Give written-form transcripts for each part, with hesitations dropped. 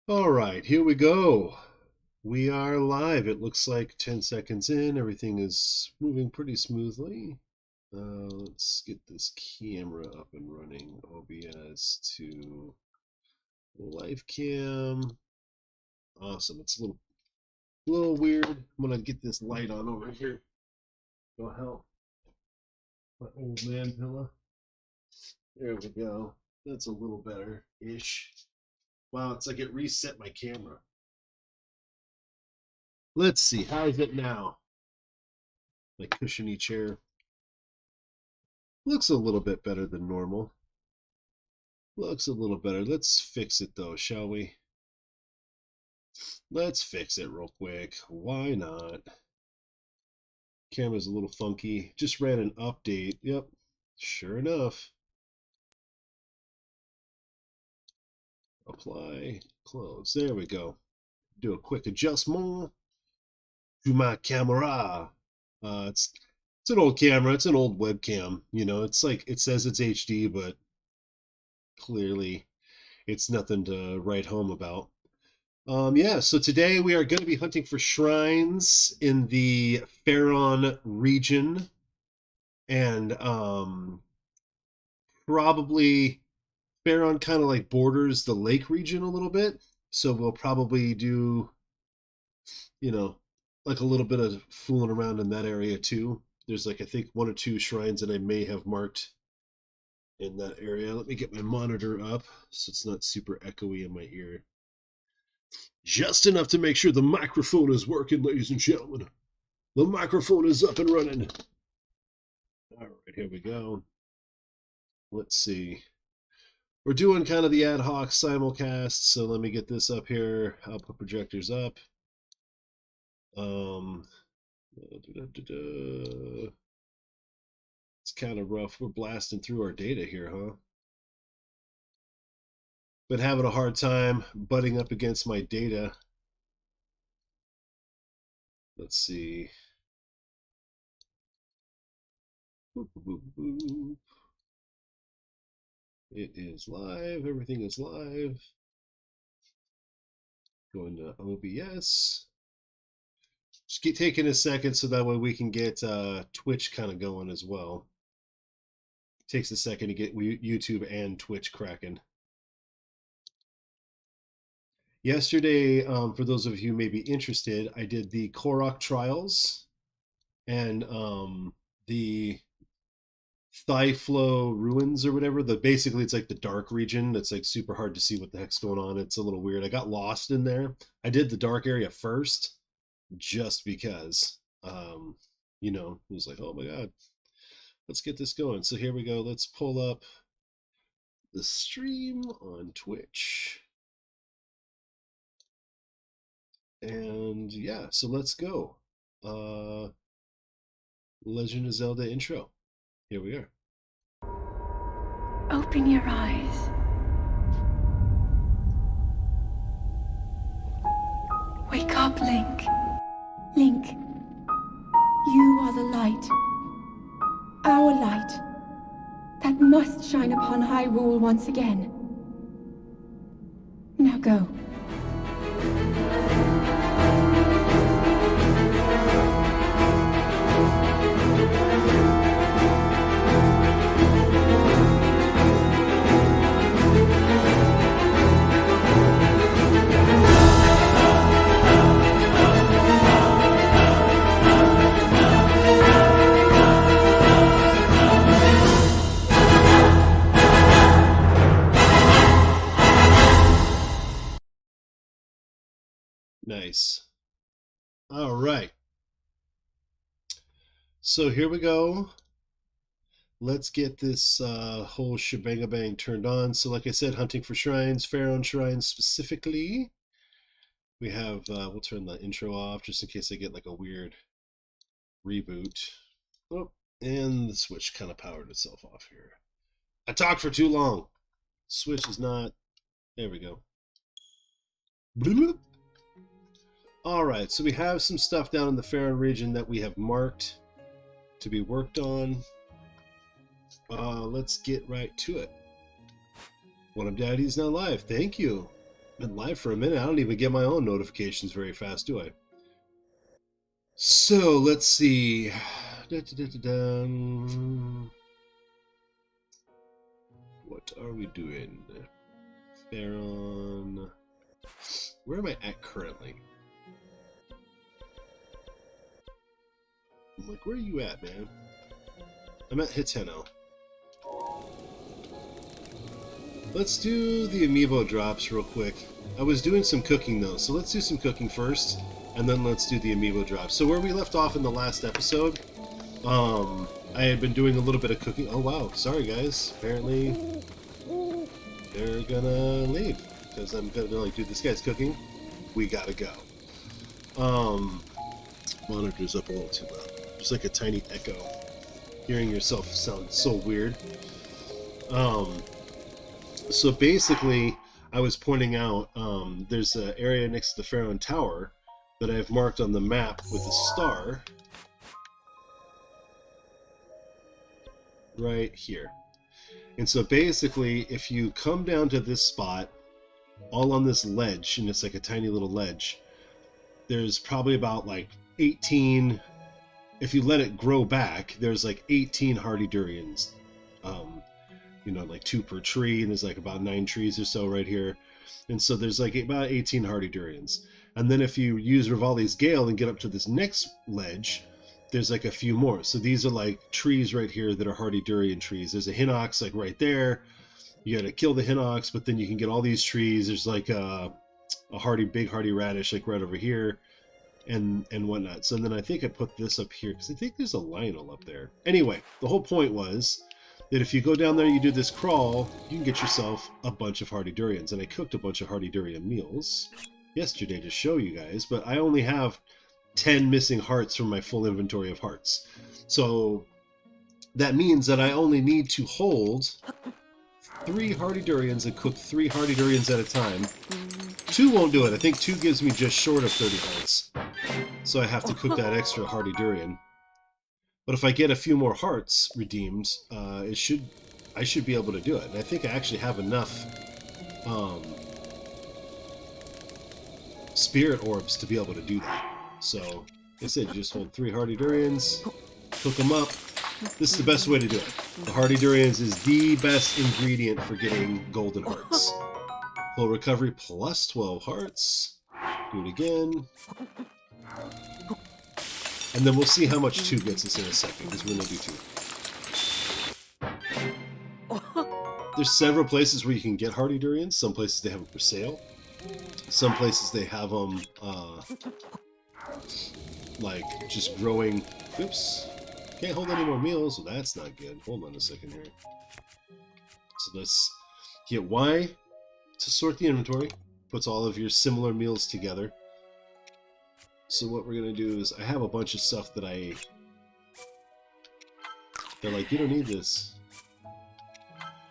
All right, here we go. We are live. It looks like 10 seconds in. Everything is moving pretty smoothly. Let's get this camera up and running. OBS to live cam. Awesome. It's a little weird. I'm gonna get this light on over here. Go help my old man pillow. There we go. That's a little better-ish. Wow, it's like it reset my camera. Let's see. How is it now? My cushiony chair. Looks a little bit better than normal. Looks a little better. Let's fix it though, shall we? Let's fix it real quick. Why not? Camera's a little funky. Just ran an update. Yep. Sure enough. Apply. Close. There we go. Do a quick adjustment to my camera. It's an old camera. It's an old webcam. You know, it's like it says it's HD, but clearly it's nothing to write home about. Yeah, so today we are going to be hunting for shrines in the Faron region, and probably Faron kind of like borders the lake region a little bit, so we'll probably do, you know, like a little bit of fooling around in that area too. There's like I think one or two shrines that I may have marked in that area. Let me get my monitor up so it's not super echoey in my ear. Just enough to make sure the microphone is working, ladies and gentlemen. The microphone is up and running. All right, here we go. Let's see. We're doing kind of the ad hoc simulcast, so let me get this up here. I'll put projectors up. It's kind of rough. We're blasting through our data here, huh? Been having a hard time butting up against my data. Let's see. Boop, boop, boop. It is live. Everything is live. Going to OBS. Just keep taking a second so that way we can get Twitch kind of going as well. It takes a second to get YouTube and Twitch cracking. Yesterday, for those of you who may be interested, I did the Korok trials and the Thigh-Flow ruins or whatever. Basically it's like the dark region that's like super hard to see what the heck's going on. It's a little weird. I got lost in there. I did the dark area first just because you know, it was like, oh my god, let's get this going. So here we go. Let's pull up the stream on Twitch. And yeah, so let's go. Legend of Zelda intro. Here we are. Open your eyes. Wake up, Link. Link, you are the light. Our light. That must shine upon Hyrule once again. Now go. Nice. All right. So here we go. Let's get this whole shebang turned on. So like I said, hunting for shrines, Faron Shrines specifically. We have, we'll turn the intro off just in case I get like a weird reboot. Oh, and the Switch kind of powered itself off here. I talked for too long. Switch is not, there we go. Bloop. All right, so we have some stuff down in the Faron region that we have marked to be worked on. Let's get right to it. 1UPdaddy is now live. Thank you. Been live for a minute. I don't even get my own notifications very fast, do I? So let's see. What are we doing? Faron. Where am I at currently? I'm like, where are you at, man? I'm at Hiteno. Let's do the Amiibo Drops real quick. I was doing some cooking though, so let's do some cooking first, and then let's do the Amiibo Drops. So where we left off in the last episode, I had been doing a little bit of cooking. Oh wow, sorry guys. Apparently they're gonna leave because I'm gonna like, dude, this guy's cooking. We gotta go. Monitor's up a little too loud. Just like a tiny echo. Hearing yourself sounds so weird. So basically, I was pointing out there's an area next to the Faron Tower that I've marked on the map with a star. Right here. And so basically, if you come down to this spot, all on this ledge, and it's like a tiny little ledge, there's probably about like 18, if you let it grow back, there's like 18 hardy durians. You know, like 2 per tree, and there's like about 9 trees or so right here. And so there's like about 18 hardy durians. And then if you use Rivali's Gale and get up to this next ledge, there's like a few more. So these are like trees right here that are hardy durian trees. There's a Hinox like right there. You gotta kill the Hinox, but then you can get all these trees. There's like a big hardy radish like right over here, and whatnot. So then I think I put this up here because I think there's a Lionel up there. Anyway, the whole point was that if you go down there, you do this crawl, you can get yourself a bunch of hardy durians. And I cooked a bunch of hardy durian meals yesterday to show you guys, but I only have 10 missing hearts from my full inventory of hearts. So that means that I only need to hold 3 hardy durians and cook 3 hardy durians at a time. 2 won't do it. I think 2 gives me just short of 30 hearts. So I have to cook that extra hardy durian. But if I get a few more hearts redeemed, I should be able to do it. And I think I actually have enough spirit orbs to be able to do that. So, like I said, you just hold 3 hardy durians, cook them up. This is the best way to do it. The hardy durians is the best ingredient for getting golden hearts. Full recovery plus 12 hearts. Do it again. And then we'll see how much 2 gets us in a second, because we're going to do 2. There's several places where you can get hardy durians. Some places they have them for sale. Some places they have them, like, just growing. Oops. Can't hold any more meals, so that's not good. Hold on a second here. So let's get Y to sort the inventory. Puts all of your similar meals together. So what we're going to do is, I have a bunch of stuff that they're like, you don't need this.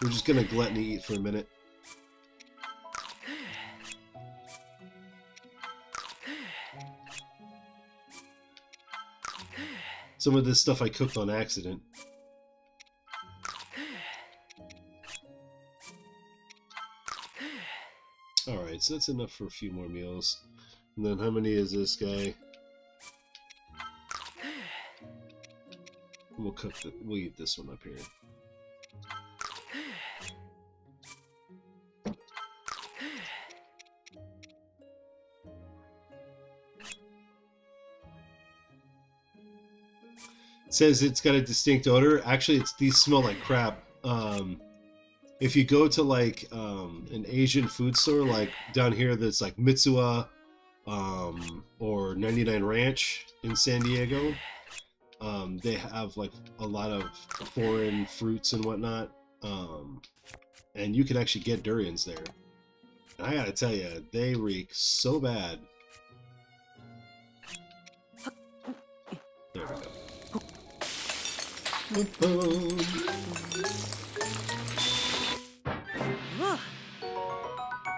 We're just going to gluttony eat for a minute. Some of this stuff I cooked on accident. Alright, so that's enough for a few more meals. And then how many is this guy? We'll eat this one up here. It says it's got a distinct odor. Actually, these smell like crap. If you go to like an Asian food store, like down here, that's like Mitsuwa, or 99 Ranch in San Diego, they have like a lot of foreign fruits and whatnot, and you can actually get durians there. And I gotta tell you, they reek so bad. There we go.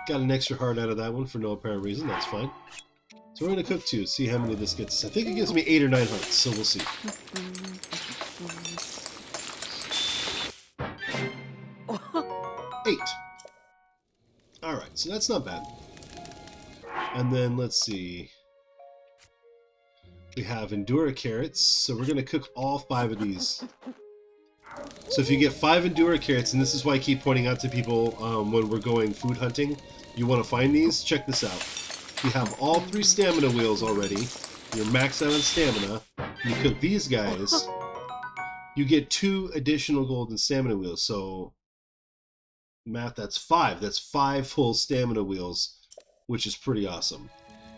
Got an extra heart out of that one for no apparent reason. That's fine. So we're going to cook 2, see how many this gets. I think it gives me 8 or 9 hearts, so we'll see. 8. Alright, so that's not bad. And then let's see. We have Endura carrots, so we're gonna cook all 5 of these. So if you get 5 Endura carrots, and this is why I keep pointing out to people when we're going food hunting, you want to find these, check this out. You have all 3 stamina wheels already, you're maxed out on stamina, you cook these guys, you get 2 additional golden stamina wheels, so math, that's 5. That's 5 full stamina wheels, which is pretty awesome.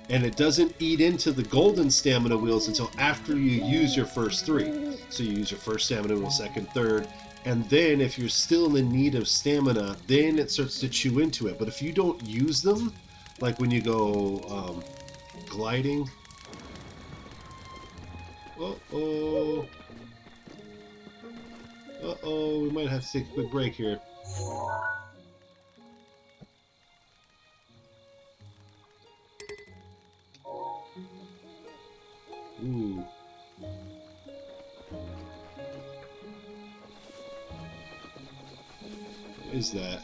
And it doesn't eat into the golden stamina wheels until after you use your first 3. So you use your first stamina wheel, second, third, and then if you're still in need of stamina, then it starts to chew into it. But if you don't use them, like when you go gliding, we might have to take a quick break here. Ooh. What is that?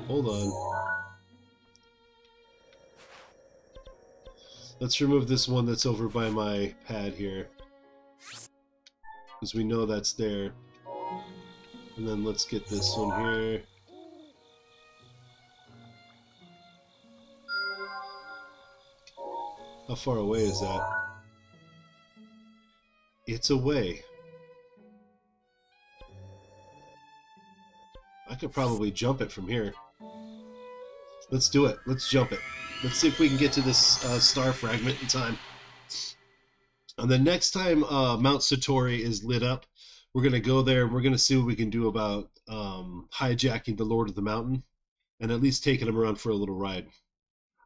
Hold on. Let's remove this one that's over by my pad here, because we know that's there. And then let's get this one here. How far away is that? It's away. I could probably jump it from here. Let's do it. Let's jump it. Let's see if we can get to this star fragment in time. And the next time Mount Satori is lit up, we're going to go there and we're going to see what we can do about hijacking the Lord of the Mountain and at least taking him around for a little ride.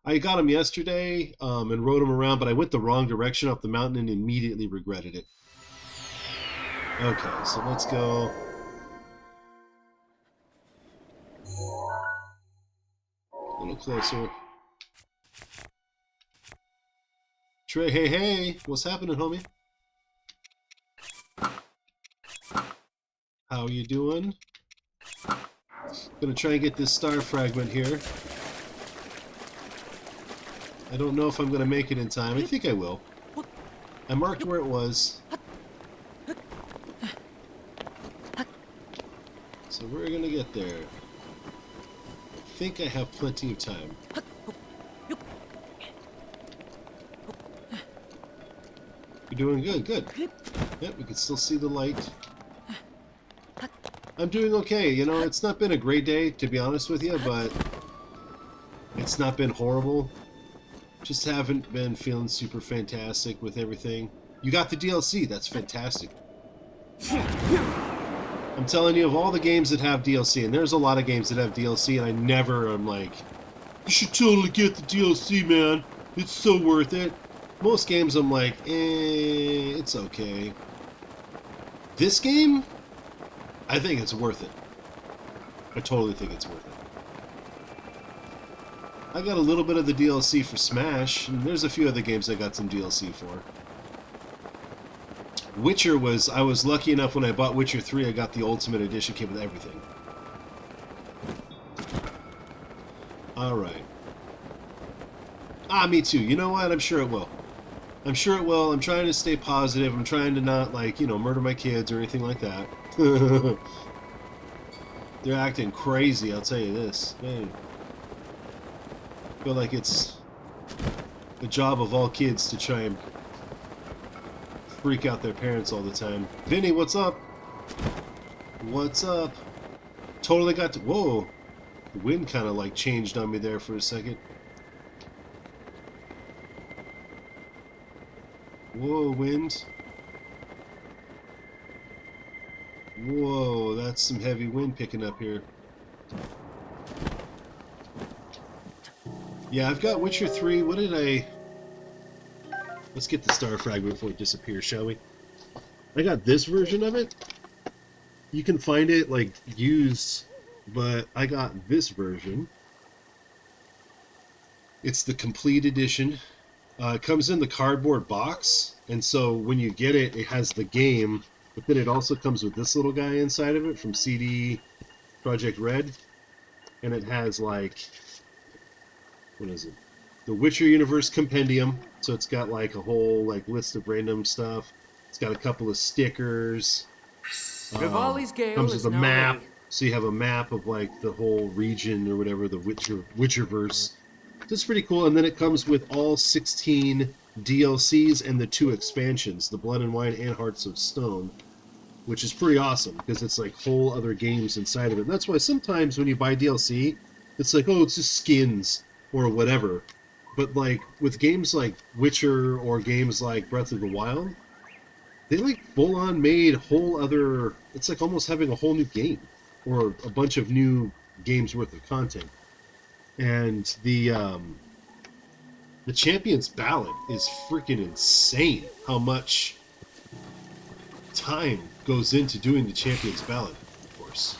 I got him yesterday and rode him around, but I went the wrong direction up the mountain and immediately regretted it. Okay, so let's go. A little closer. Trey, hey, what's happening, homie? How you doing? Gonna try and get this star fragment here. I don't know if I'm gonna make it in time. I think I will. I marked where it was. So we're gonna get there. I think I have plenty of time. You're doing good, good. Yep, we can still see the light. I'm doing okay. You know, it's not been a great day, to be honest with you, but it's not been horrible. Just haven't been feeling super fantastic with everything. You got the DLC, that's fantastic. I'm telling you, of all the games that have DLC, and there's a lot of games that have DLC, and I never am like, you should totally get the DLC, man. It's so worth it. Most games I'm like, it's okay. This game, I think it's worth it. I totally think it's worth it. I got a little bit of the DLC for Smash, and there's a few other games I got some DLC for. Witcher was, I was lucky enough when I bought Witcher 3, I got the Ultimate Edition, came with everything. Alright. Ah, me too. You know what? I'm sure it will. I'm sure it will. I'm trying to stay positive. I'm trying to not, like, you know, murder my kids or anything like that. They're acting crazy, I'll tell you this. Man. I feel like it's the job of all kids to try and freak out their parents all the time. Vinny, what's up? What's up? Totally got to... Whoa! The wind kind of, like, changed on me there for a second. Whoa, wind. Whoa, that's some heavy wind picking up here. Yeah, I've got Witcher 3. What did I... Let's get the star fragment before it disappears, shall we? I got this version of it. You can find it, like, used, but I got this version. It's the complete edition. It comes in the cardboard box, and so when you get it, it has the game, but then it also comes with this little guy inside of it from CD Project Red, and it has like, what is it? The Witcher Universe Compendium. So it's got like a whole like list of random stuff. It's got a couple of stickers. Rivali's Gale Comes is with a now map, ready. so you have a map of like the whole region or whatever, the Witcherverse. That's pretty cool. And then it comes with all 16 DLCs and the 2 expansions, the Blood and Wine and Hearts of Stone, which is pretty awesome because it's like whole other games inside of it. And that's why sometimes when you buy DLC, it's like, oh, it's just skins or whatever. But like with games like Witcher or games like Breath of the Wild, they like full on made whole other. It's like almost having a whole new game or a bunch of new games worth of content. And the Champion's Ballad is freaking insane. How much time goes into doing the Champion's Ballad, of course.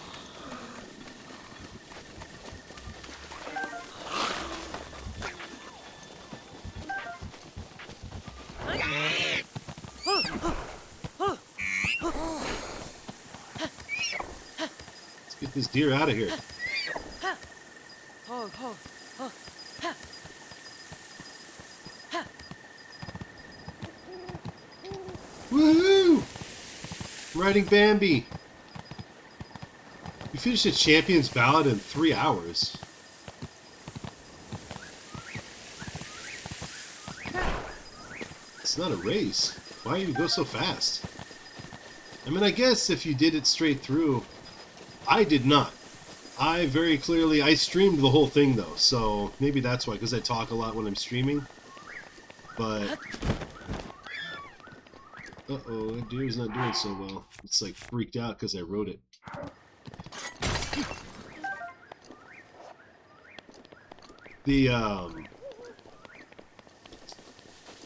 Let's get this deer out of here. Woohoo! I'm riding Bambi. You finished the Champion's Ballad in 3 hours. It's not a race. Why do you go so fast? I mean, I guess if you did it straight through, I did not. I very clearly, I streamed the whole thing though, so maybe that's why, because I talk a lot when I'm streaming. But, uh-oh, that deer's not doing so well. It's like freaked out because I wrote it. Yeah,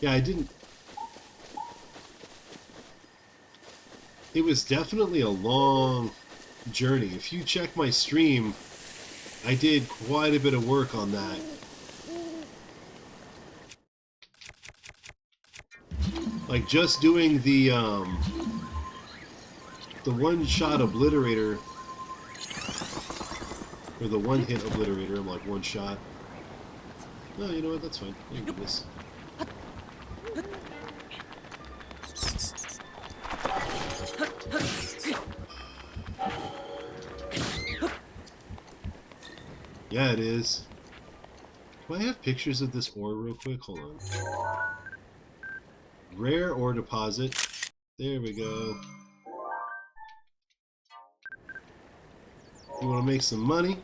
I didn't... It was definitely a long journey. If you check my stream, I did quite a bit of work on that. Like just doing the one-shot obliterator, or the one-hit obliterator. I'm like one shot. No, you know what? That's fine. I can do this. Yeah, it is. Do I have pictures of this ore real quick? Hold on. Rare ore deposit. There we go. You want to make some money?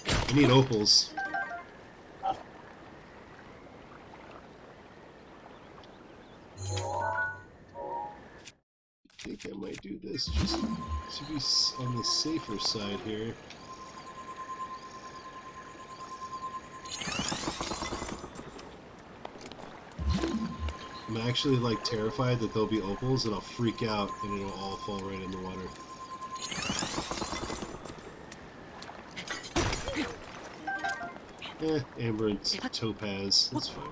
I need opals. I think I might do this just to be on the safer side here. I'm actually like terrified that there'll be opals and I'll freak out and it'll all fall right in the water. Amber and topaz, that's fine.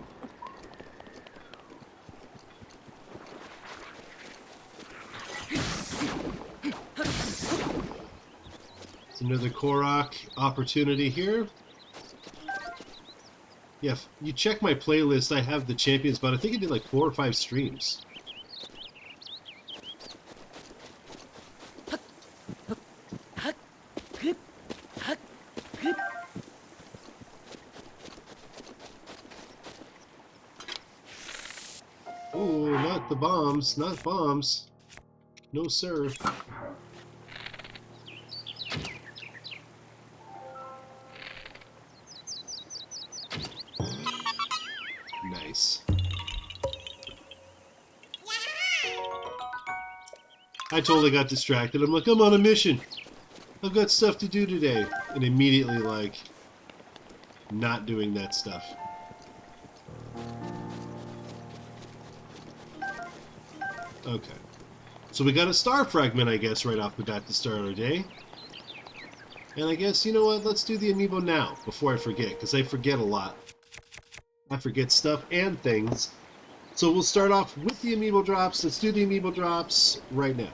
It's another Korok opportunity here. Yeah, if you check my playlist, I have the champions, but I think I did like 4 or 5 streams. Oh, not the bombs, not bombs. No, sir. Nice. I totally got distracted. I'm like, I'm on a mission. I've got stuff to do today. And immediately, like, not doing that stuff. Okay. So we got a star fragment, I guess, right off the bat to start our day. And I guess, you know what, let's do the amiibo now, before I forget, because I forget a lot. I forget stuff and things. So we'll start off with the Amiibo Drops. Let's do the Amiibo Drops right now.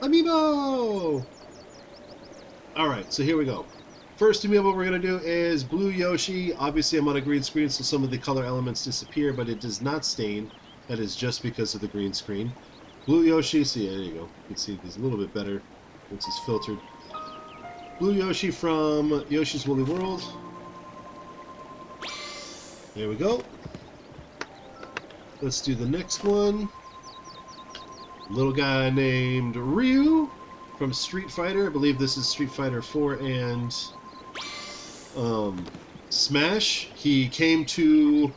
Amiibo! Alright, so here we go. First Amiibo we're going to do is Blue Yoshi. Obviously I'm on a green screen, so some of the color elements disappear, but it does not stain. That is just because of the green screen. Blue Yoshi, see, there you go. You can see he's a little bit better once he's filtered. Blue Yoshi from Yoshi's Woolly World. There we go. Let's do the next one. Little guy named Ryu from Street Fighter. I believe this is Street Fighter 4 and Smash. He came to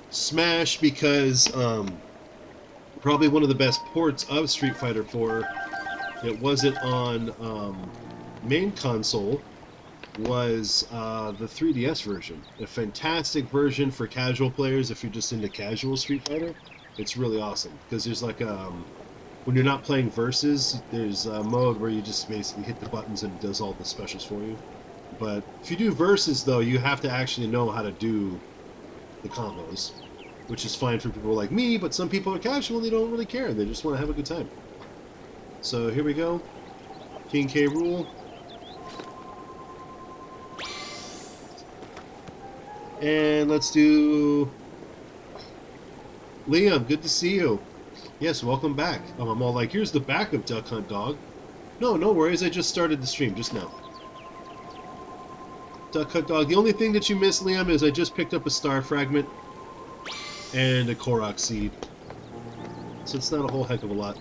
Smash because probably one of the best ports of Street Fighter 4. It wasn't on main console. Was the 3DS version. A fantastic version for casual players if you're just into casual Street Fighter. It's really awesome because there's like when you're not playing versus, there's a mode where you just basically hit the buttons and it does all the specials for you. But if you do versus though, you have to actually know how to do the combos, which is fine for people like me, but some people are casual and they don't really care. They just want to have a good time. So here we go. King K. Rool. And let's do Liam, good to see you. Yes, welcome back. I'm all like, here's the back of Duck Hunt Dog. No, no worries, I just started the stream just now. Duck Hunt Dog. The only thing that you missed, Liam, is I just picked up a star fragment and a Korok seed. So it's not a whole heck of a lot.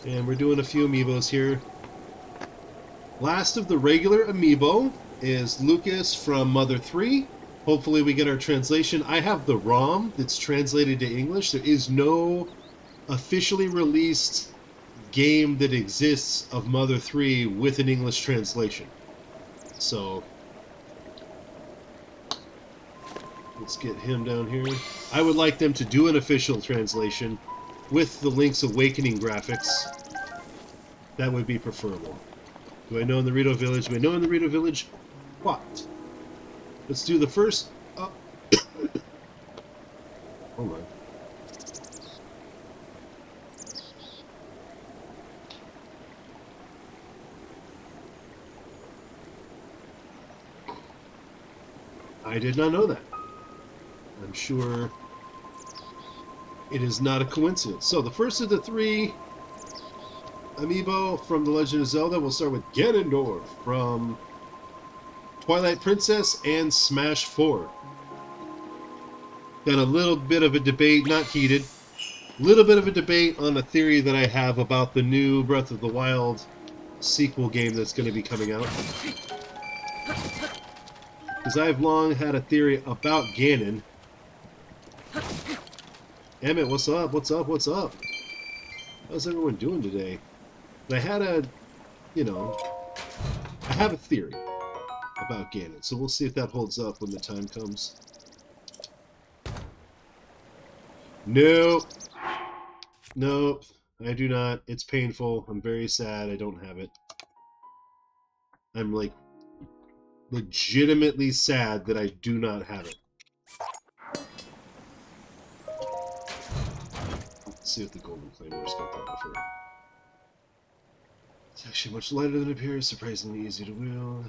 And we're doing a few amiibos here. Last of the regular amiibo is Lucas from Mother 3. Hopefully we get our translation. I have the ROM that's translated to English. There is no officially released game that exists of Mother 3 with an English translation. So let's get him down here. I would like them to do an official translation with the Link's Awakening graphics. That would be preferable. Do I know in the Rito Village? Do I know in the Rito Village? What? Let's do the first... Hold on. I did not know that. I'm sure it is not a coincidence. So the first of the three Amiibo from The Legend of Zelda, we'll start with Ganondorf from Twilight Princess and Smash 4. Got a little bit of a debate, not heated, a little bit of a debate on a theory that I have about the new Breath of the Wild sequel game that's going to be coming out. Because I've long had a theory about Ganon. Emmett, what's up? What's up? What's up? How's everyone doing today? And I had a, I have a theory about Ganon, so we'll see if that holds up when the time comes. Nope. Nope. I do not. It's painful. I'm very sad I don't have it. I'm, like, legitimately sad that I do not have it. Let's see what the Golden Claymore's got to offer. It's actually much lighter than it appears, surprisingly easy to wield.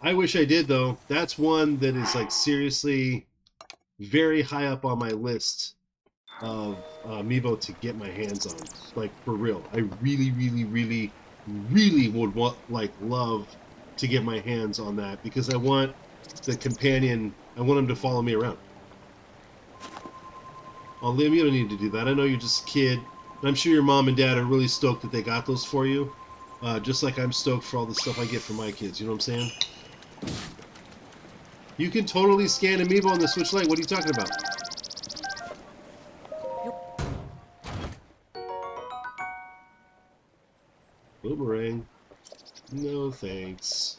I wish I did, though. That's one that is, like, seriously very high up on my list of Amiibo to get my hands on. Like, for real. I really, really, really, really would love to get my hands on that, because I want the companion, I want him to follow me around. Oh, Liam, you don't need to do that. I know you're just a kid. And I'm sure your mom and dad are really stoked that they got those for you. Just like I'm stoked for all the stuff I get for my kids. You know what I'm saying? You can totally scan Amiibo on the Switch Lite. What are you talking about? Boomerang. No thanks.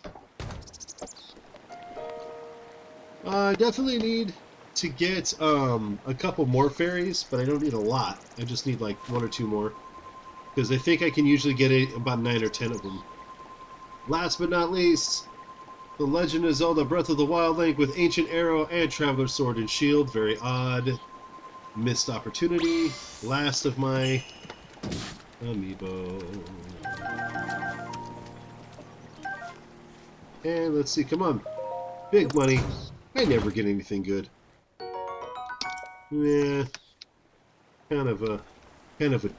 I definitely need to get a couple more fairies, but I don't need a lot. I just need like 1 or 2 more, because I think I can usually get about 9 or 10 of them. Last but not least, The Legend of Zelda Breath of the Wild Link with Ancient Arrow and Traveler Sword and Shield. Very odd. Missed opportunity. Last of my Amiibo. And let's see, come on. Big money. I never get anything good. Yeah. Kind of a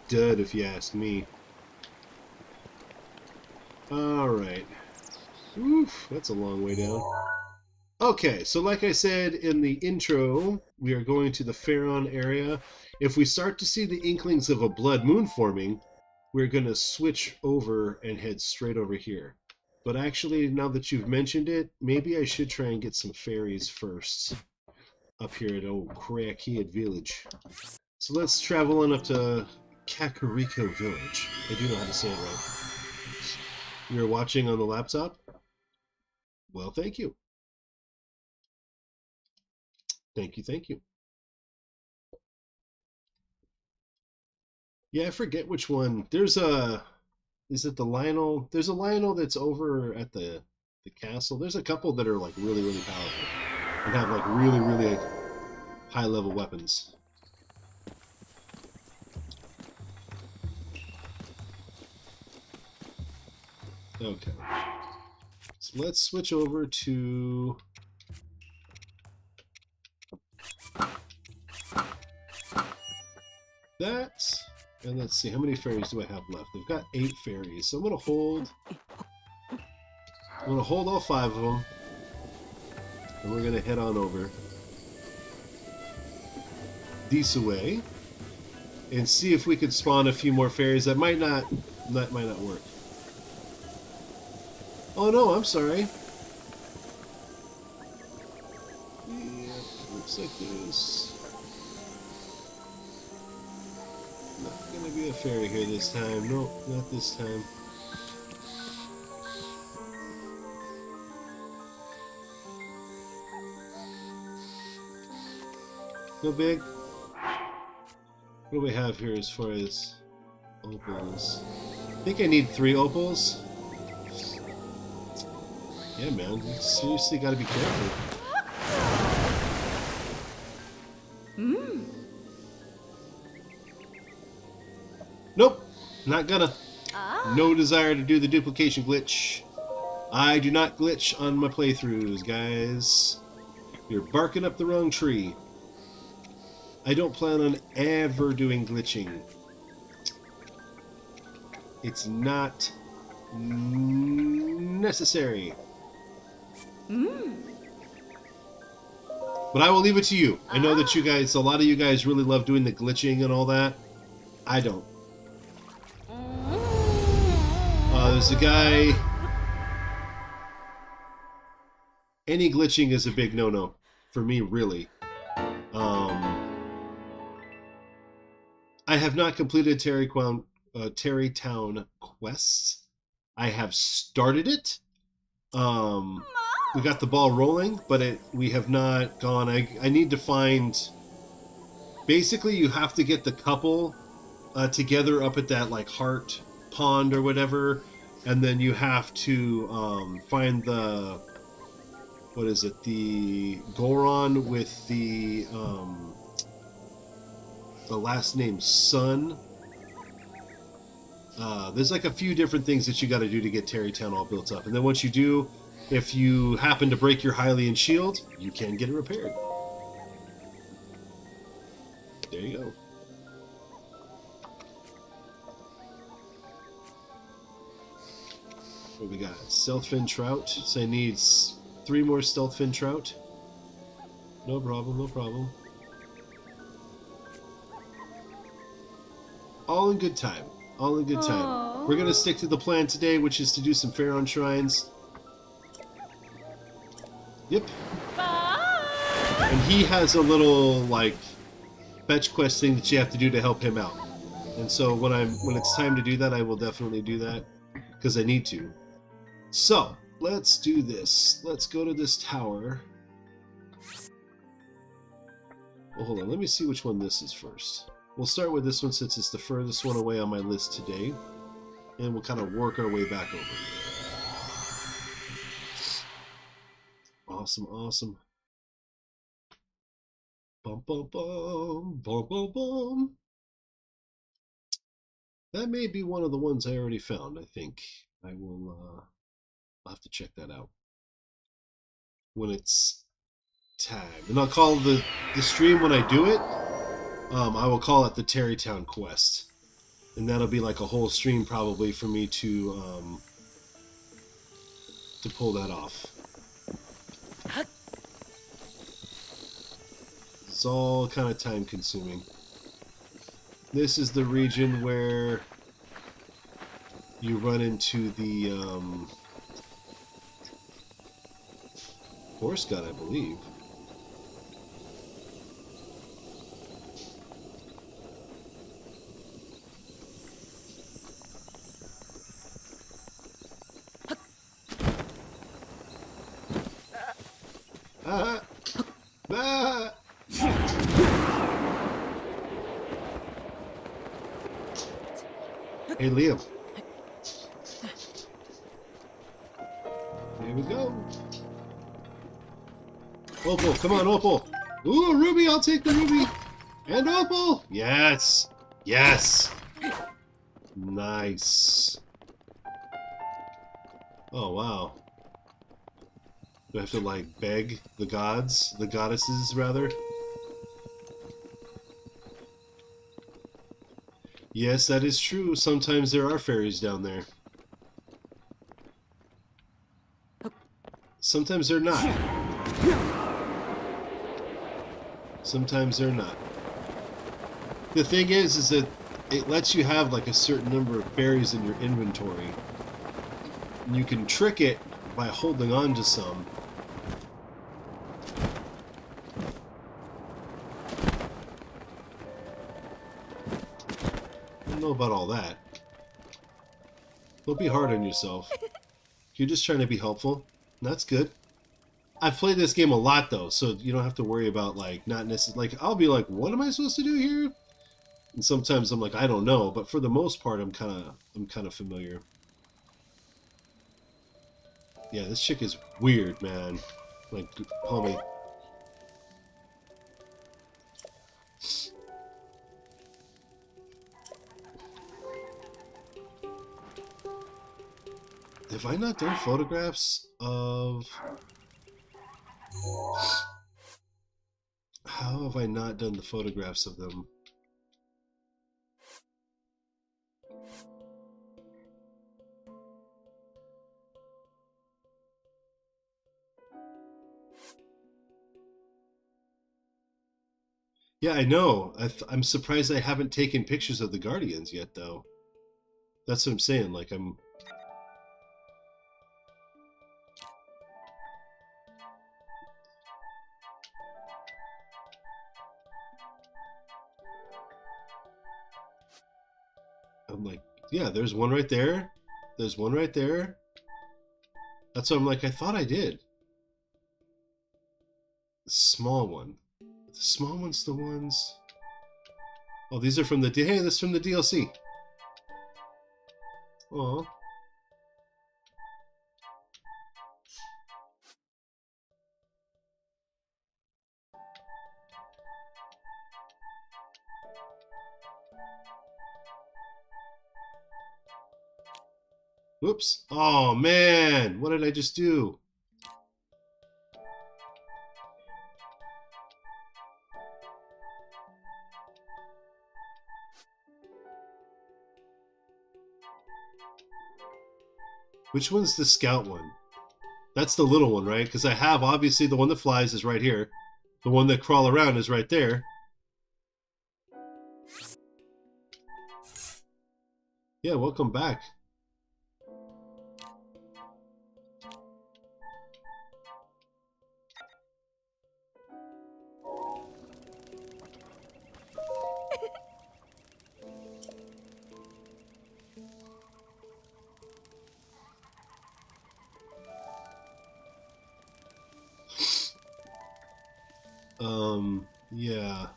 dud if you ask me. Alright. Oof, that's a long way down. Okay, so like I said in the intro, we are going to the Faron area. If we start to see the inklings of a blood moon forming, we're going to switch over and head straight over here. But actually, now that you've mentioned it, maybe I should try and get some fairies first up here at old Croakian Village. So let's travel on up to Kakariko Village. I do know how to say it right. You're watching on the laptop? Well, thank you. Thank you, thank you. Yeah, I forget which one. There's a... Is it the Lionel? There's a Lionel that's over at the castle. There's a couple that are like really, really powerful and have like really, really high level weapons. Okay. So let's switch over to... that. And let's see, how many fairies do I have left? I've got 8 fairies, so I'm gonna hold all 5 of them. And we're gonna head on over this way and see if we could spawn a few more fairies. That might not work. Oh no, I'm sorry. Yeah, looks like this. Not gonna be a fairy here this time. No, not this time. No big. What do we have here as far as opals? I think I need 3 opals. Yeah, man. You seriously gotta be careful. Nope. Not gonna. No desire to do the duplication glitch. I do not glitch on my playthroughs, guys. You're barking up the wrong tree. I don't plan on ever doing glitching. It's not necessary. But I will leave it to you. I know that you guys, a lot of you guys really love doing the glitching and all that. I don't. There's a guy... Any glitching is a big no-no. For me, really. I have not completed Terry Town quests. I have started it. We got the ball rolling, but we have not gone. I need to find... Basically, you have to get the couple together up at that like heart pond or whatever, and then you have to find the... What is it? The Goron with the last name Sun. There's like a few different things that you got to do to get Terrytown all built up, and then once you do, if you happen to break your Hylian shield, you can get it repaired. There you go. What we got? Stealthfin Trout. So I need 3 more Stealthfin Trout. No problem, no problem. All in good time. All in good time. Aww. We're going to stick to the plan today, which is to do some Faron Shrines. Yep. Bye. And he has a little, like, fetch quest thing that you have to do to help him out. And so when it's time to do that, I will definitely do that. Because I need to. So, let's do this. Let's go to this tower. Well, hold on. Let me see which one this is first. We'll start with this one since it's the furthest one away on my list today. And we'll kind of work our way back over. Awesome, awesome. Bum, bum, bum, bum, bum, bum. That may be one of the ones I already found, I think. I will, I'll have to check that out when it's tagged. And I'll call the stream when I do it, I will call it the Terrytown Quest. And that'll be like a whole stream probably for me to pull that off. It's all kind of time consuming. This is the region where you run into the horse god, I believe. Ah! Ah! Hey, Liam. Here we go. Opal, come on, Opal. Ooh, Ruby, I'll take the Ruby. And Opal. Yes. Yes. Nice. Oh, wow. Do I have to, like, beg the gods? The goddesses, rather? Yes, that is true. Sometimes there are fairies down there. Sometimes they're not. Sometimes they're not. The thing is that it lets you have like a certain number of berries in your inventory. And you can trick it by holding on to some. I don't know about all that. Don't be hard on yourself. You're just trying to be helpful. That's good. I've played this game a lot though, so you don't have to worry about like not necessarily like I'll be like, what am I supposed to do here? And sometimes I'm like, I don't know, but for the most part I'm kinda familiar. Yeah, this chick is weird, man. Like, homie. Have I not done photographs of... How have I not done the photographs of them? Yeah, I know. I'm surprised I haven't taken pictures of the Guardians yet, though. That's what I'm saying. Like, I'm like, yeah, there's one right there. There's one right there. That's what I'm like, I thought I did. The small one. The small one's the ones... Oh, these are from the... Hey, this is from the DLC. Aw. Whoops. Oh, man. What did I just do? Which one's the scout one? That's the little one, right? Because I have, obviously, the one that flies is right here. The one that crawl around is right there. Yeah, welcome back. Yeah.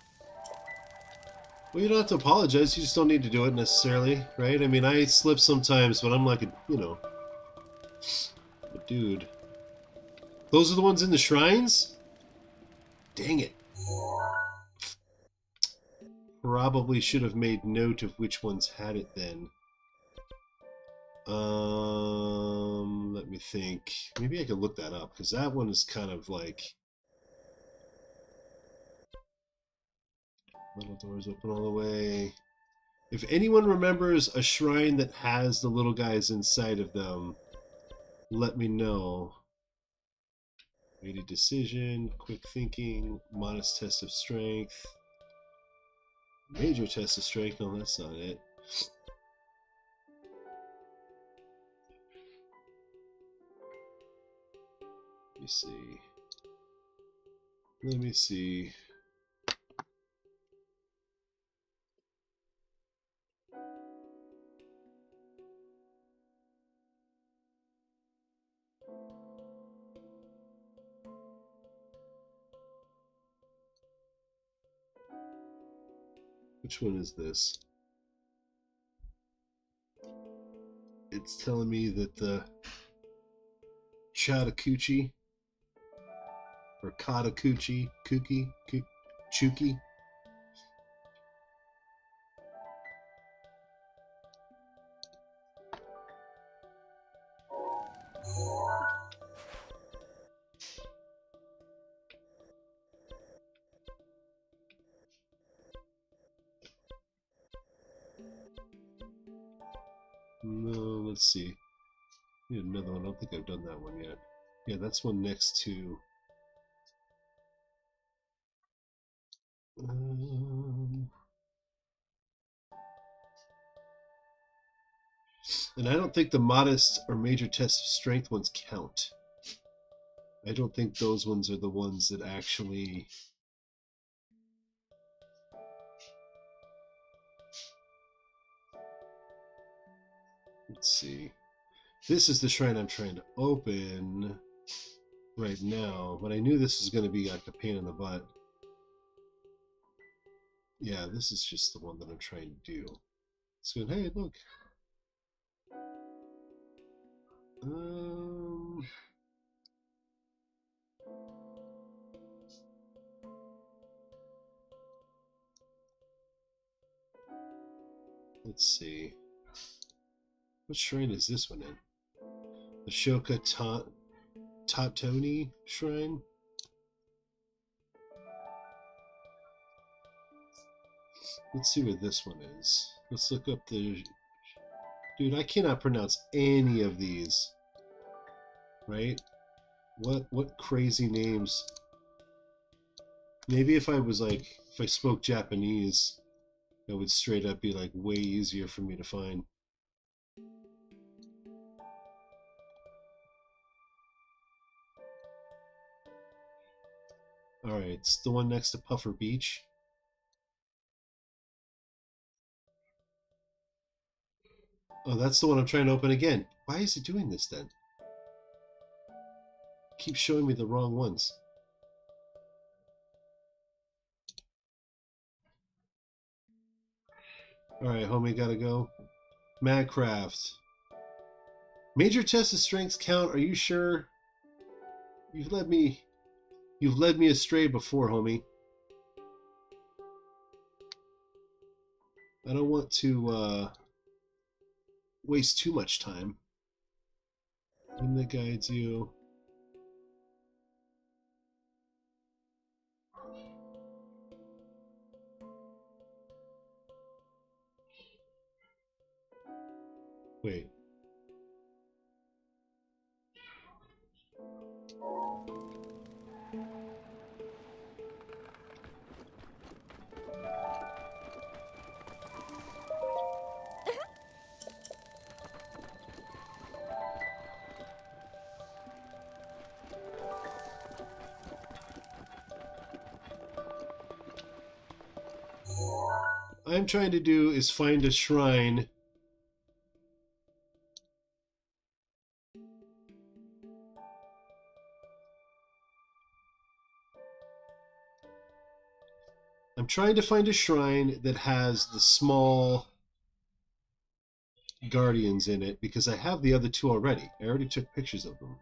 Well, you don't have to apologize. You just don't need to do it necessarily, right? I mean, I slip sometimes, but I'm like, you know, a dude. Those are the ones in the shrines? Dang it. Probably should have made note of which ones had it then. Let me think. Maybe I could look that up, because that one is kind of like... Little doors open all the way. If anyone remembers a shrine that has the little guys inside of them, let me know. Weighted decision, quick thinking, modest test of strength, major test of strength. No, that's not it. Let me see. Let me see. Which one is this? It's telling me that the Chatakuchi or Katakuchi, Chuki. No, let's see. Need another one. I don't think I've done that one yet. Yeah, that's one next to... and I don't think the modest or major test of strength ones count. I don't think those ones are the ones that actually... Let's see. This is the shrine I'm trying to open right now, but I knew this was going to be like a pain in the butt. Yeah, this is just the one that I'm trying to do. So, hey, look. Let's see. What shrine is this one in? The Shoka Tatoni shrine? Let's see what this one is. Let's look up the... Dude, I cannot pronounce any of these. Right? What crazy names? Maybe if I was like... If I spoke Japanese, that would straight up be like way easier for me to find. Alright, it's the one next to Puffer Beach. Oh, that's the one I'm trying to open again. Why is it doing this then? It keeps showing me the wrong ones. Alright, homie, gotta go. Madcraft. Major test of strengths count, are you sure? You've led me astray before, homie. I don't want to waste too much time. And that guides you. Wait. I'm trying to do is find a shrine that has the small guardians in it, because I have the other two already. I already took pictures of them.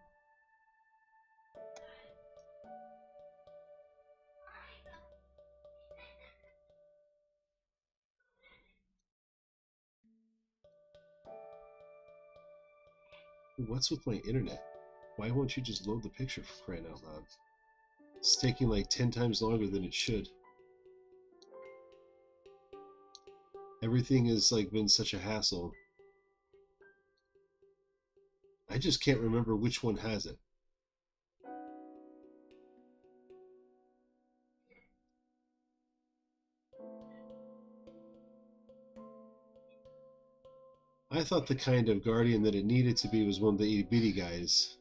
What's with my internet? Why won't you just load the picture for crying out loud? It's taking like 10 times longer than it should. Everything has like been such a hassle. I just can't remember which one has it. I thought the kind of guardian that it needed to be was one of the itty bitty guys.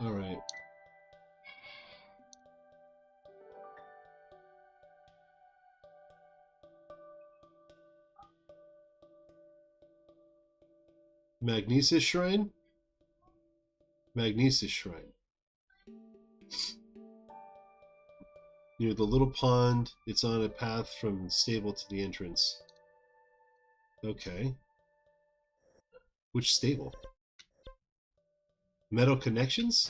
Alright. Magnesis Shrine? Magnesis Shrine. Near the little pond, it's on a path from the stable to the entrance. Okay. Which stable? Metal Connections?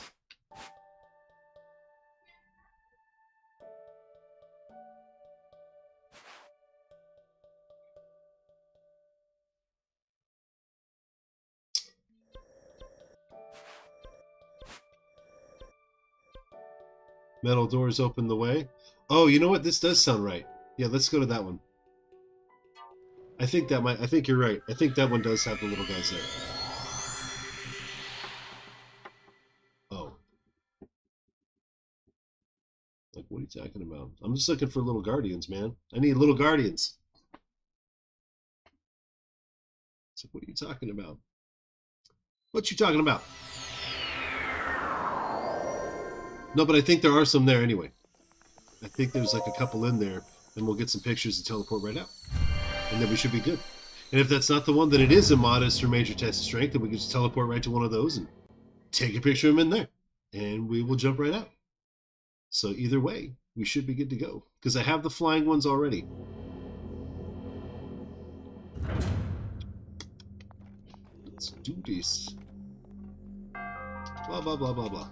Metal doors open the way. Oh, you know what? This does sound right. Yeah, let's go to that one. I think you're right. I think that one does have the little guys there. Oh. Like, what are you talking about? I'm just looking for little guardians, man. I need little guardians. So what are you talking about? What you talking about? No, but I think there are some there anyway. I think there's like a couple in there, and we'll get some pictures and teleport right out. And then we should be good. And if that's not the one, then it is a modest or major test of strength, and we can just teleport right to one of those and take a picture of him in there. And we will jump right out. So either way, we should be good to go. Because I have the flying ones already. Let's do this. Blah, blah, blah, blah, blah.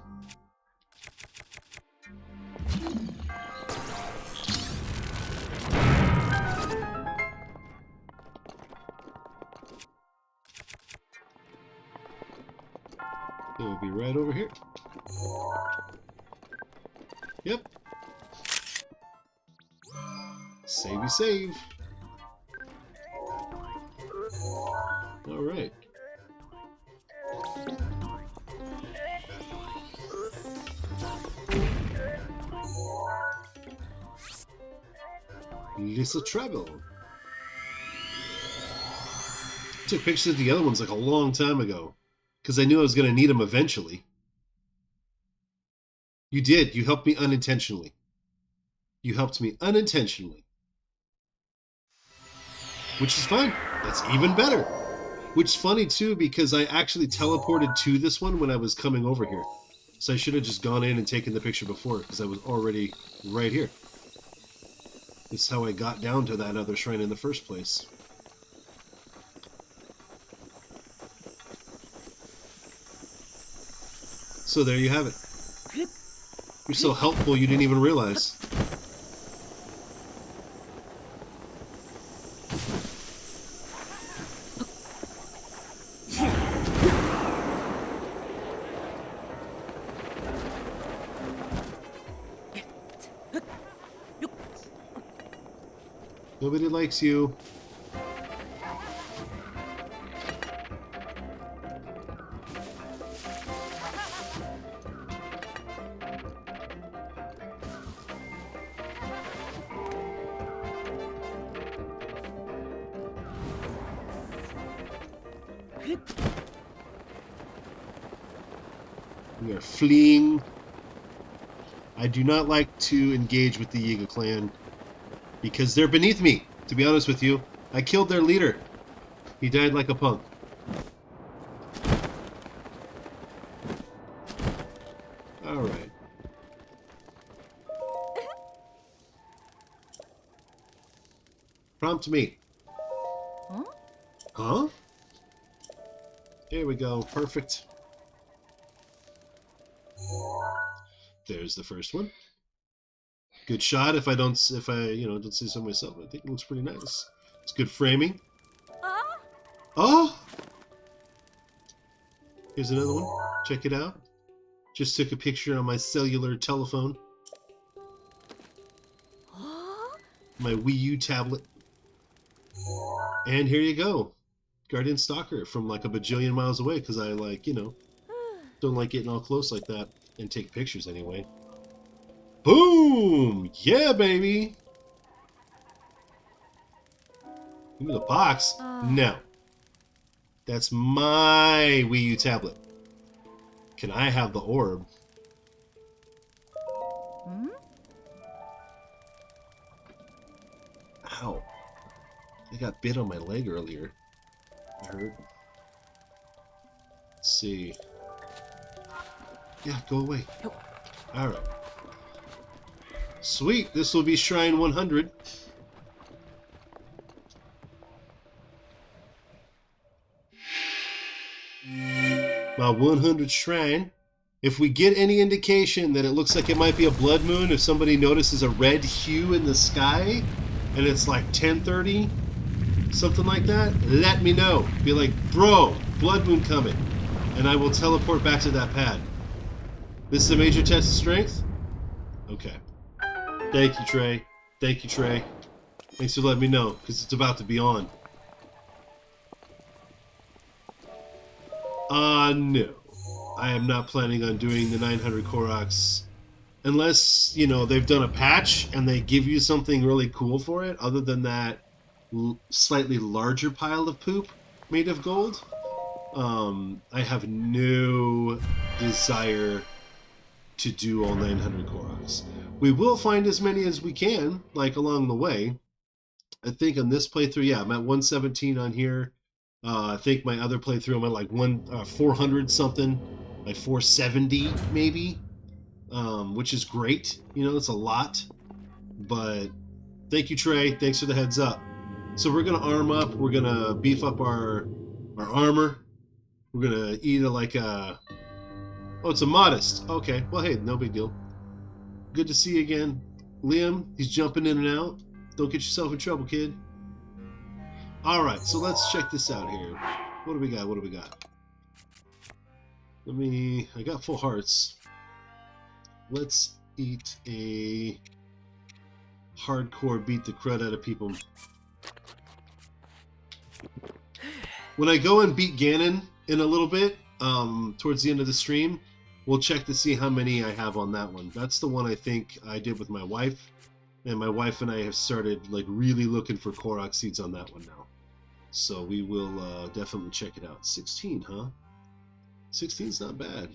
It will be right over here. Yep. Savey save. All right. Little trouble. Took pictures of the other ones like a long time ago because I knew I was going to need them eventually. You did. You helped me unintentionally. You helped me unintentionally. Which is fine. That's even better. Which is funny too because I actually teleported to this one when I was coming over here. So I should have just gone in and taken the picture before because I was already right here. This is how I got down to that other shrine in the first place. So there you have it. You're so helpful you didn't even realize. Nobody likes you. We are fleeing. I do not like to engage with the Yiga clan because they're beneath me, to be honest with you. I killed their leader. He died like a punk. Alright. Prompt me. Huh? Huh? There we go. Perfect. There's the first one. Good shot. If I don't say so myself, I think it looks pretty nice. It's good framing. Oh! Here's another one. Check it out. Just took a picture on my cellular telephone. My Wii U tablet. And here you go. Guardian Stalker from like a bajillion miles away because I don't like getting all close like that and take pictures anyway. Boom! Yeah, baby! Give me the box. No. That's my Wii U tablet. Can I have the orb? Ow. I got bit on my leg earlier. It hurt. Let's see. Yeah, go away. Alright. Sweet, this will be Shrine 100. My 100th shrine. If we get any indication that it looks like it might be a blood moon, if somebody notices a red hue in the sky, and it's like 10:30, something like that, let me know. Be like, bro, blood moon coming. And I will teleport back to that pad. This is a major test of strength? Okay. Thank you, Trey. Thank you, Trey. Thanks for letting me know, because it's about to be on. No. I am not planning on doing the 900 Koroks. Unless, they've done a patch and they give you something really cool for it, other than that slightly larger pile of poop made of gold. I have no desire to do all 900 Koroks. We will find as many as we can, like along the way. I think on this playthrough, yeah, I'm at 117 on here. I think my other playthrough I'm at like 400 something, like 470 maybe, which is great. It's a lot. But thank you, Trey. Thanks for the heads up. So we're gonna arm up. We're gonna beef up our armor. We're gonna eat oh, it's a modest. Okay, well, hey, no big deal. Good to see you again. Liam, he's jumping in and out. Don't get yourself in trouble, kid. Alright, so let's check this out here. What do we got? What do we got? I got full hearts. Let's eat a hardcore beat the crud out of people. When I go and beat Ganon in a little bit, towards the end of the stream, we'll check to see how many I have on that one. That's the one I think I did with my wife, and my wife and I have started really looking for Korok seeds on that one now. So we will definitely check it out. 16, huh? 16's not bad.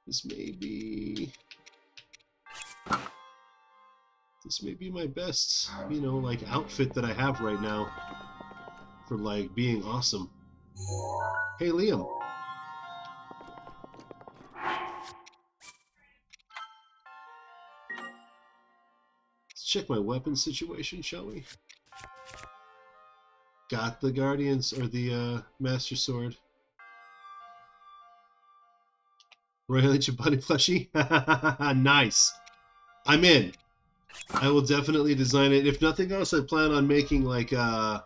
This may be my best, outfit that I have right now for being awesome. Hey, Liam. Let's check my weapon situation, shall we? Got the Guardians, or the Master Sword. Royal Ancient Bunny plushie? Nice. I'm in. I will definitely design it. If nothing else, I plan on making like a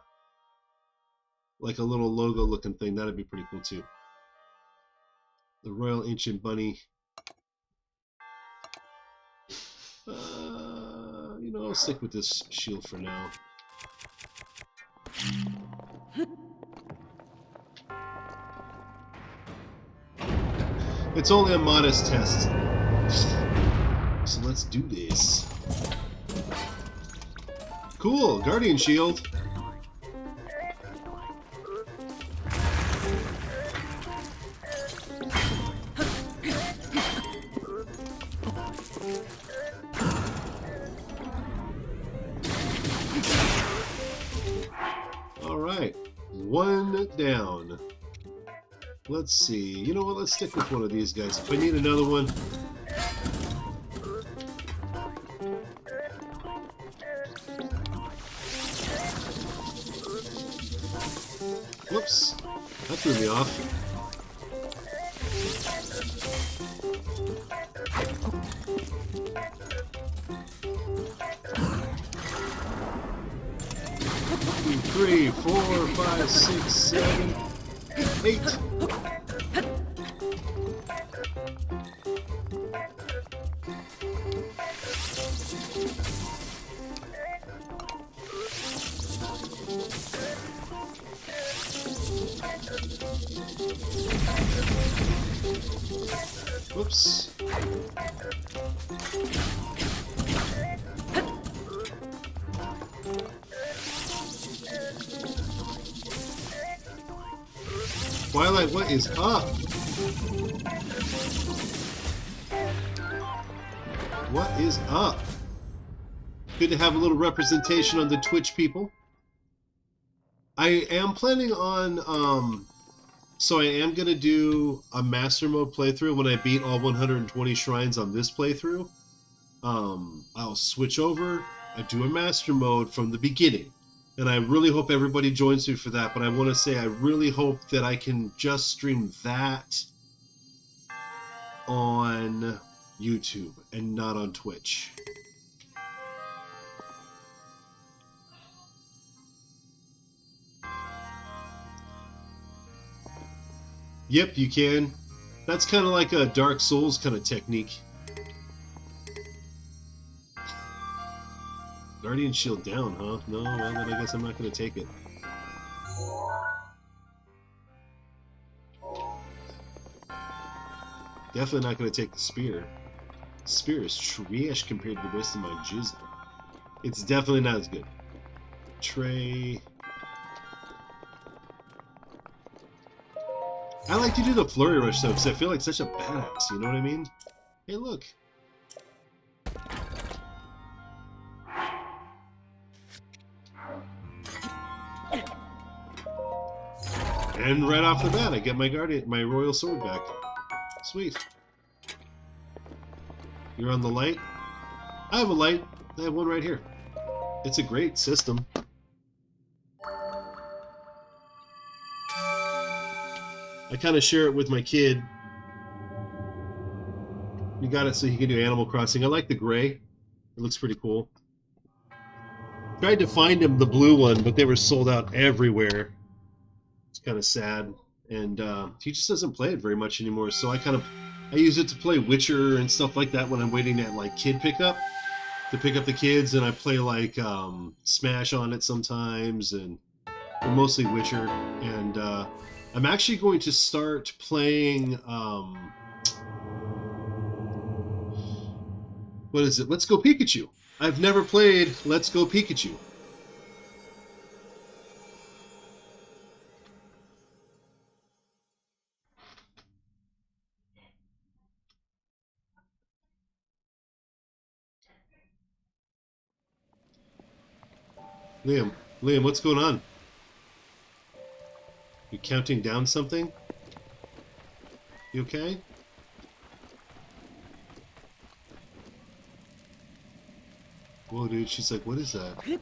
little logo looking thing. That'd be pretty cool too. The Royal Ancient Bunny. I'll stick with this shield for now. It's only a modest test. So let's do this. Cool, Guardian Shield. Alright, one down. Let's see. You know what? Let's stick with one of these guys. If I need another one. Whoops. That threw me off. 3, 4, 5, 6, 7, 8. Whoops. Twilight, what is up? What is up? Good to have a little representation on the Twitch people. I am planning on, so I am going to do a Master Mode playthrough when I beat all 120 shrines on this playthrough. I'll switch over, I do a Master Mode from the beginning. And I really hope everybody joins me for that, but I want to say I really hope that I can just stream that on YouTube and not on Twitch. Yep, you can. That's kind of like a Dark Souls kind of technique. Guardian Shield down, huh? No, well then I guess I'm not going to take it. Definitely not going to take the spear. Spear is trash compared to the rest of my jizz. It's definitely not as good. Tray. I like to do the Flurry Rush though, because I feel like such a badass, you know what I mean? Hey, look. And right off the bat, I get my Royal Sword back. Sweet. You're on the light? I have a light. I have one right here. It's a great system. I kind of share it with my kid. We got it so he can do Animal Crossing. I like the gray. It looks pretty cool. Tried to find him the blue one, but they were sold out everywhere. It's kind of sad. And he just doesn't play it very much anymore. So I use it to play Witcher and stuff like that when I'm waiting at like kid pickup. To pick up the kids, and I play like Smash on it sometimes, and mostly Witcher. And I'm actually going to start playing, what is it? Let's Go Pikachu. I've never played Let's Go Pikachu. Liam, what's going on? You counting down something? You okay? Whoa, dude, she's like, what is that?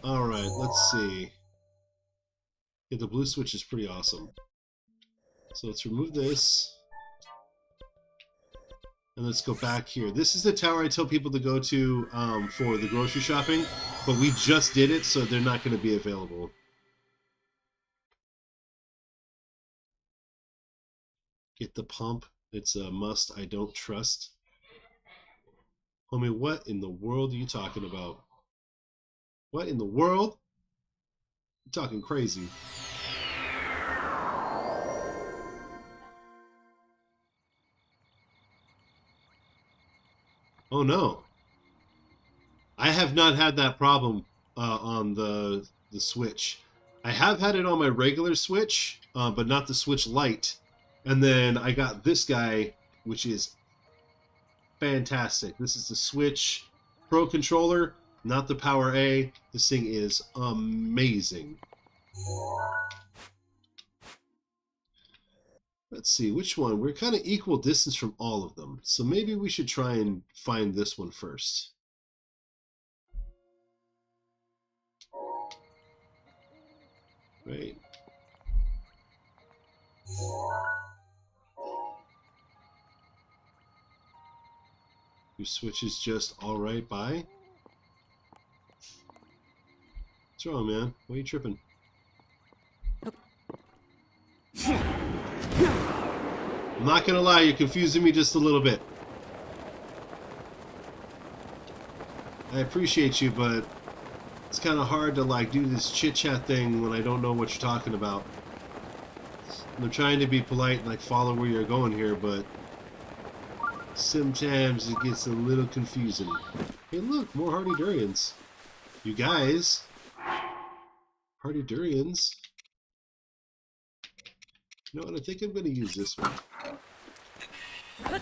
Alright, let's see. Yeah, the blue switch is pretty awesome. So let's remove this. And let's go back here. This is the tower I tell people to go to for the grocery shopping, but we just did it, so they're not going to be available. Get the pump. It's a must. I don't trust. Homie, what in the world are you talking about? What in the world? You're talking crazy. Oh no. I have not had that problem on the Switch. I have had it on my regular Switch, but not the Switch Lite. And then I got this guy, which is fantastic. This is the Switch Pro controller, not the Power A. This thing is amazing. Let's see, which one? We're kind of equal distance from all of them, so maybe we should try and find this one first. Right. Your Switch is just alright by? What's wrong, man? Why are you tripping? I'm not gonna lie, you're confusing me just a little bit. I appreciate you, but it's kind of hard to like do this chit-chat thing when I don't know what you're talking about. I'm trying to be polite and like follow where you're going here, but sometimes it gets a little confusing. Hey look, more hardy durians. You guys, hardy durians. You know what, I think I'm going to use this one. Yeah,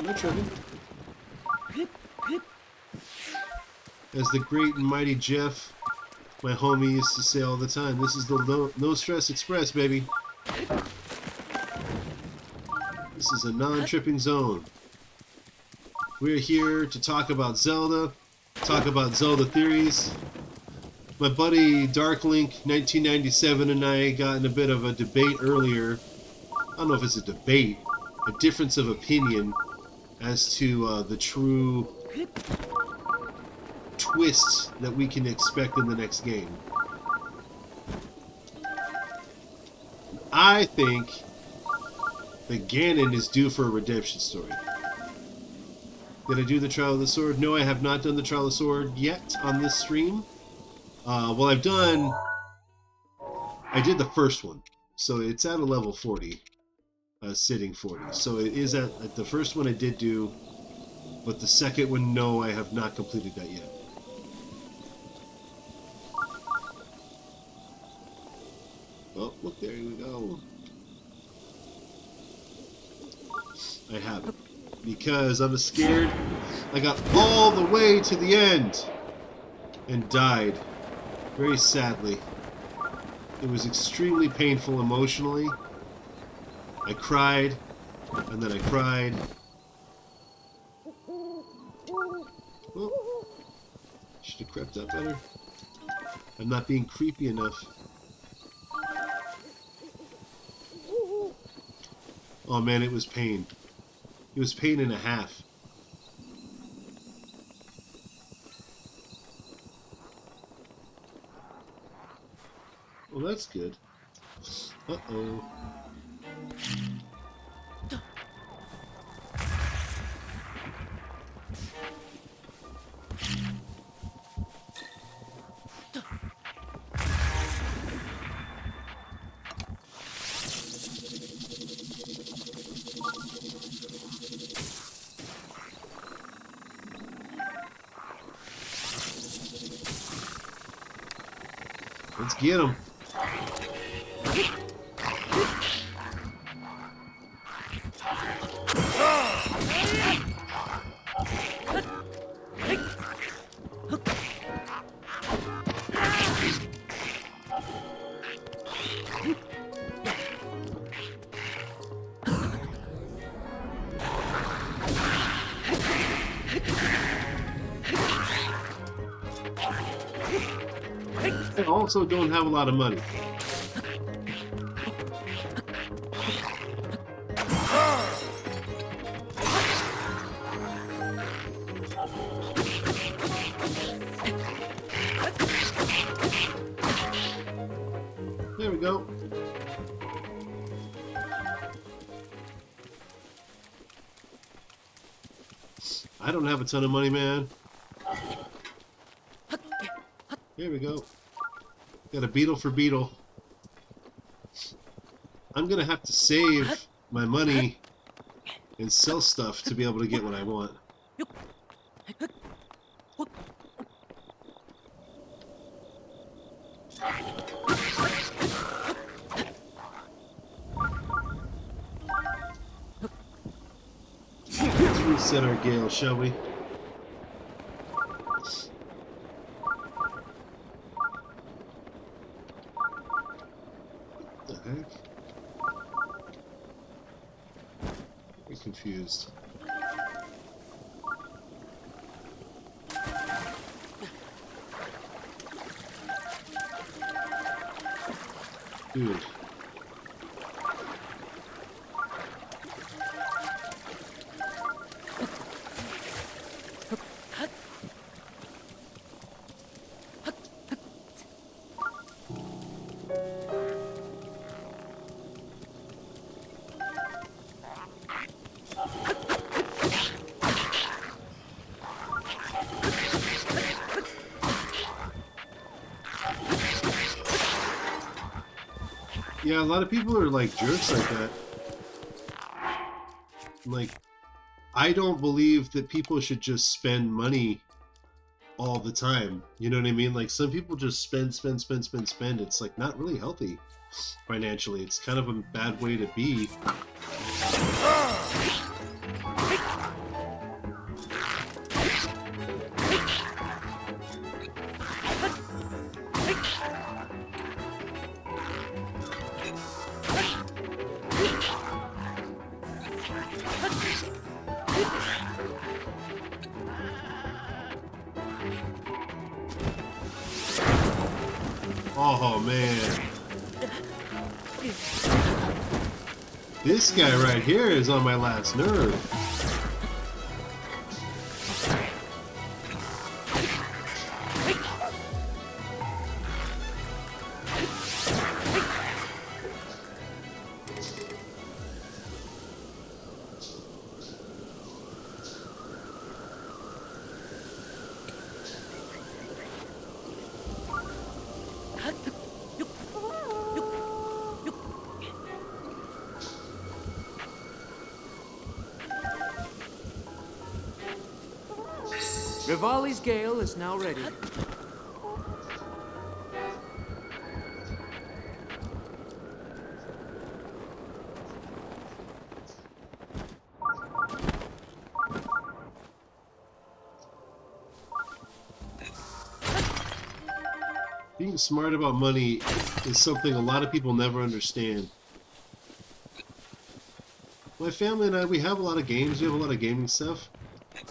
no trouble. As the great and mighty Jeff, my homie, used to say all the time, this is the no stress express, baby. This is a non-tripping zone. We're here to talk about Zelda, talk about Zelda theories. My buddy Darklink 1997 and I got in a bit of a debate earlier. I don't know if it's a debate, a difference of opinion as to the true twist that we can expect in the next game. I think that Ganon is due for a redemption story. Did I do the Trial of the Sword? No, I have not done the Trial of the Sword yet on this stream. Well, I did the first one, so it's at a level 40, sitting 40. So it is at the first one I did do, but the second one, no, I have not completed that yet. Oh, look, there we go. I haven't, because I'm scared. I got all the way to the end and died. Very sadly. It was extremely painful emotionally. I cried, and then I cried. Oh, should have crept up better. I'm not being creepy enough. Oh man, it was pain. It was pain and a half. Well, that's good. Uh-oh. Let's get him. I also don't have a lot of money. There we go. I don't have a ton of money, man. Here we go. Got a beetle for beetle. I'm gonna have to save my money and sell stuff to be able to get what I want. Let's reset our gale, shall we? Confused. Dude. Yeah, a lot of people are like jerks like that. Like, I don't believe that people should just spend money all the time. You know what I mean? Like, some people just spend. It's like not really healthy financially. It's kind of a bad way to be. Oh man, this guy right here is on my last nerve. Rivali's Gale is now ready. Being smart about money is something a lot of people never understand. My family and I, we have a lot of games, we have a lot of gaming stuff,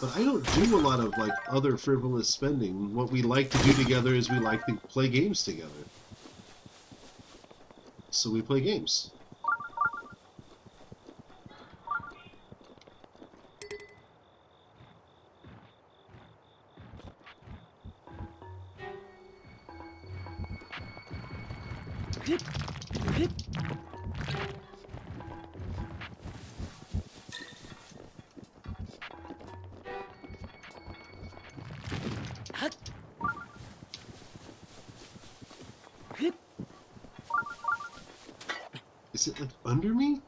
but I don't do a lot of like other frivolous spending. What we like to do together is we like to play games together. So we play games. Is it like under me?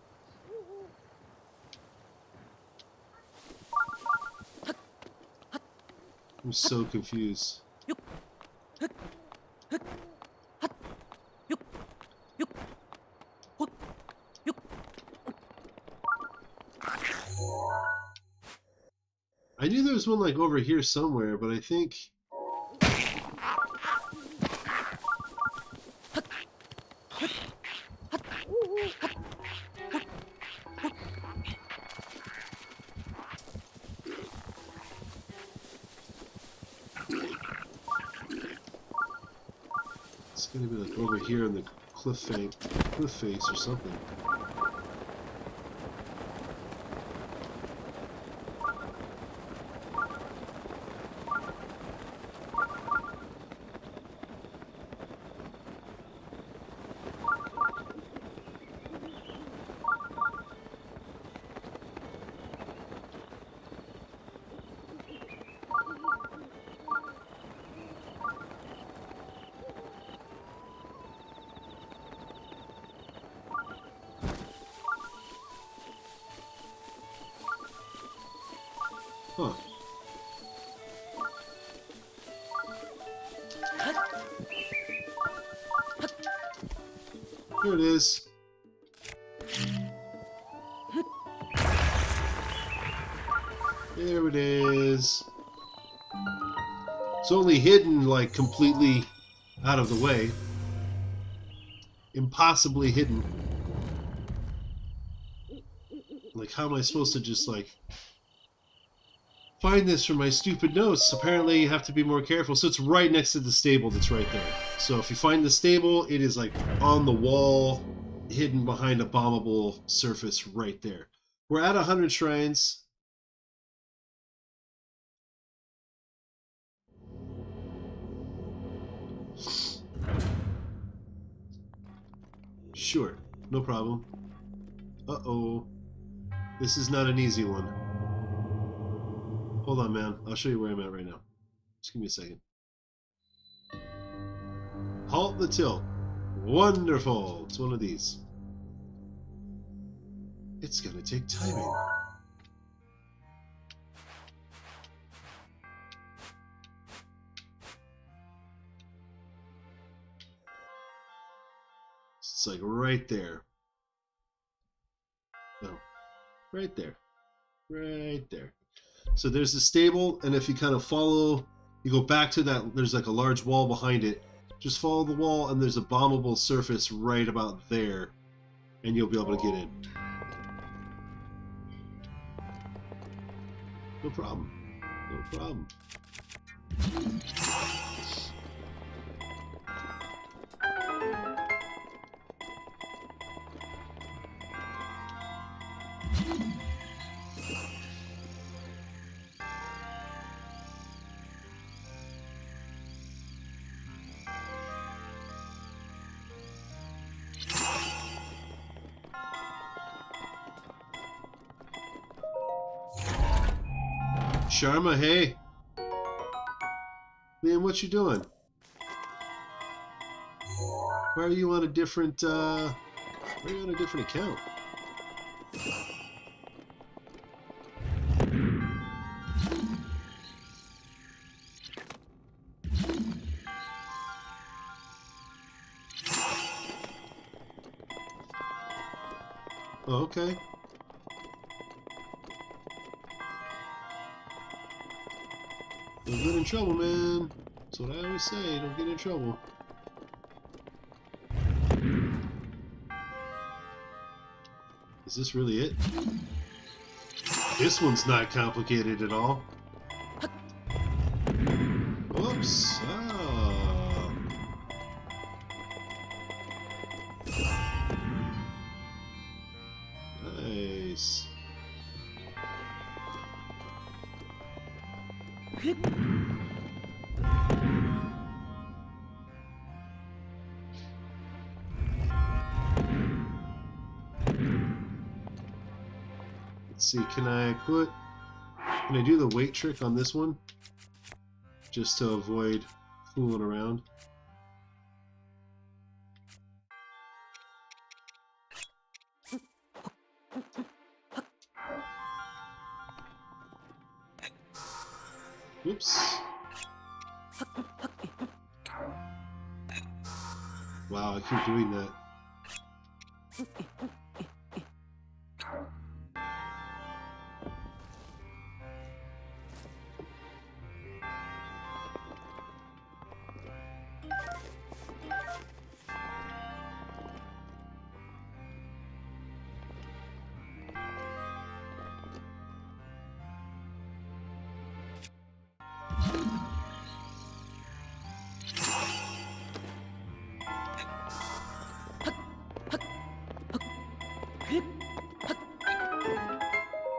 I'm so confused. I knew there was one like over here somewhere, but I think... It's gonna be like over here on the cliff face or something. Huh. Here it is. There it is. It's only hidden, like, completely out of the way. Impossibly hidden. Like, how am I supposed to just, like, find this from my stupid notes? Apparently you have to be more careful. So it's right next to the stable that's right there. So if you find the stable, it is like on the wall, hidden behind a bombable surface right there. We're at 100 shrines. Sure, no problem. Uh-oh. This is not an easy one. Hold on, man. I'll show you where I'm at right now. Just give me a second. Halt the tilt. Wonderful. It's one of these. It's gonna take timing. It's like right there. No. Right there. Right there. So there's the stable, and if you kind of follow, you go back to that, there's like a large wall behind it. Just follow the wall, and there's a bombable surface right about there, and you'll be able to get in. No problem. No problem. Sharma, hey. Man, what you doing? Why are you on a different, why are you on a different account? Oh, okay. Don't get in trouble, man. That's what I always say, don't get in trouble. Is this really it? This one's not complicated at all. Whoops. Ah. Nice. Let's see, can I do the weight trick on this one? Just to avoid fooling around. Whoops. Wow, I keep doing that.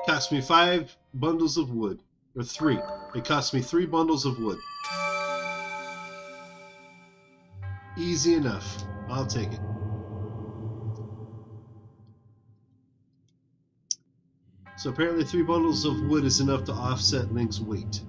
Cost me 5 bundles of wood. Or 3. It cost me 3 bundles of wood. Easy enough. I'll take it. So apparently 3 bundles of wood is enough to offset Link's weight.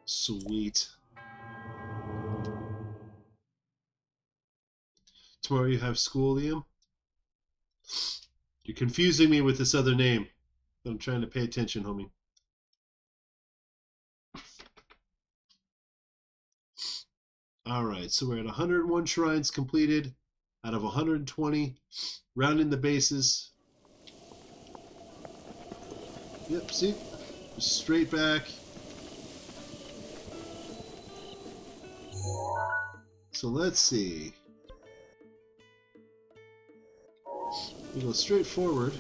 Sweet. Tomorrow you have school, Liam? You're confusing me with this other name. I'm trying to pay attention, homie. Alright, so we're at 101 shrines completed out of 120. Rounding the bases. Yep, see? Just straight back. So let's see. We go straight forward.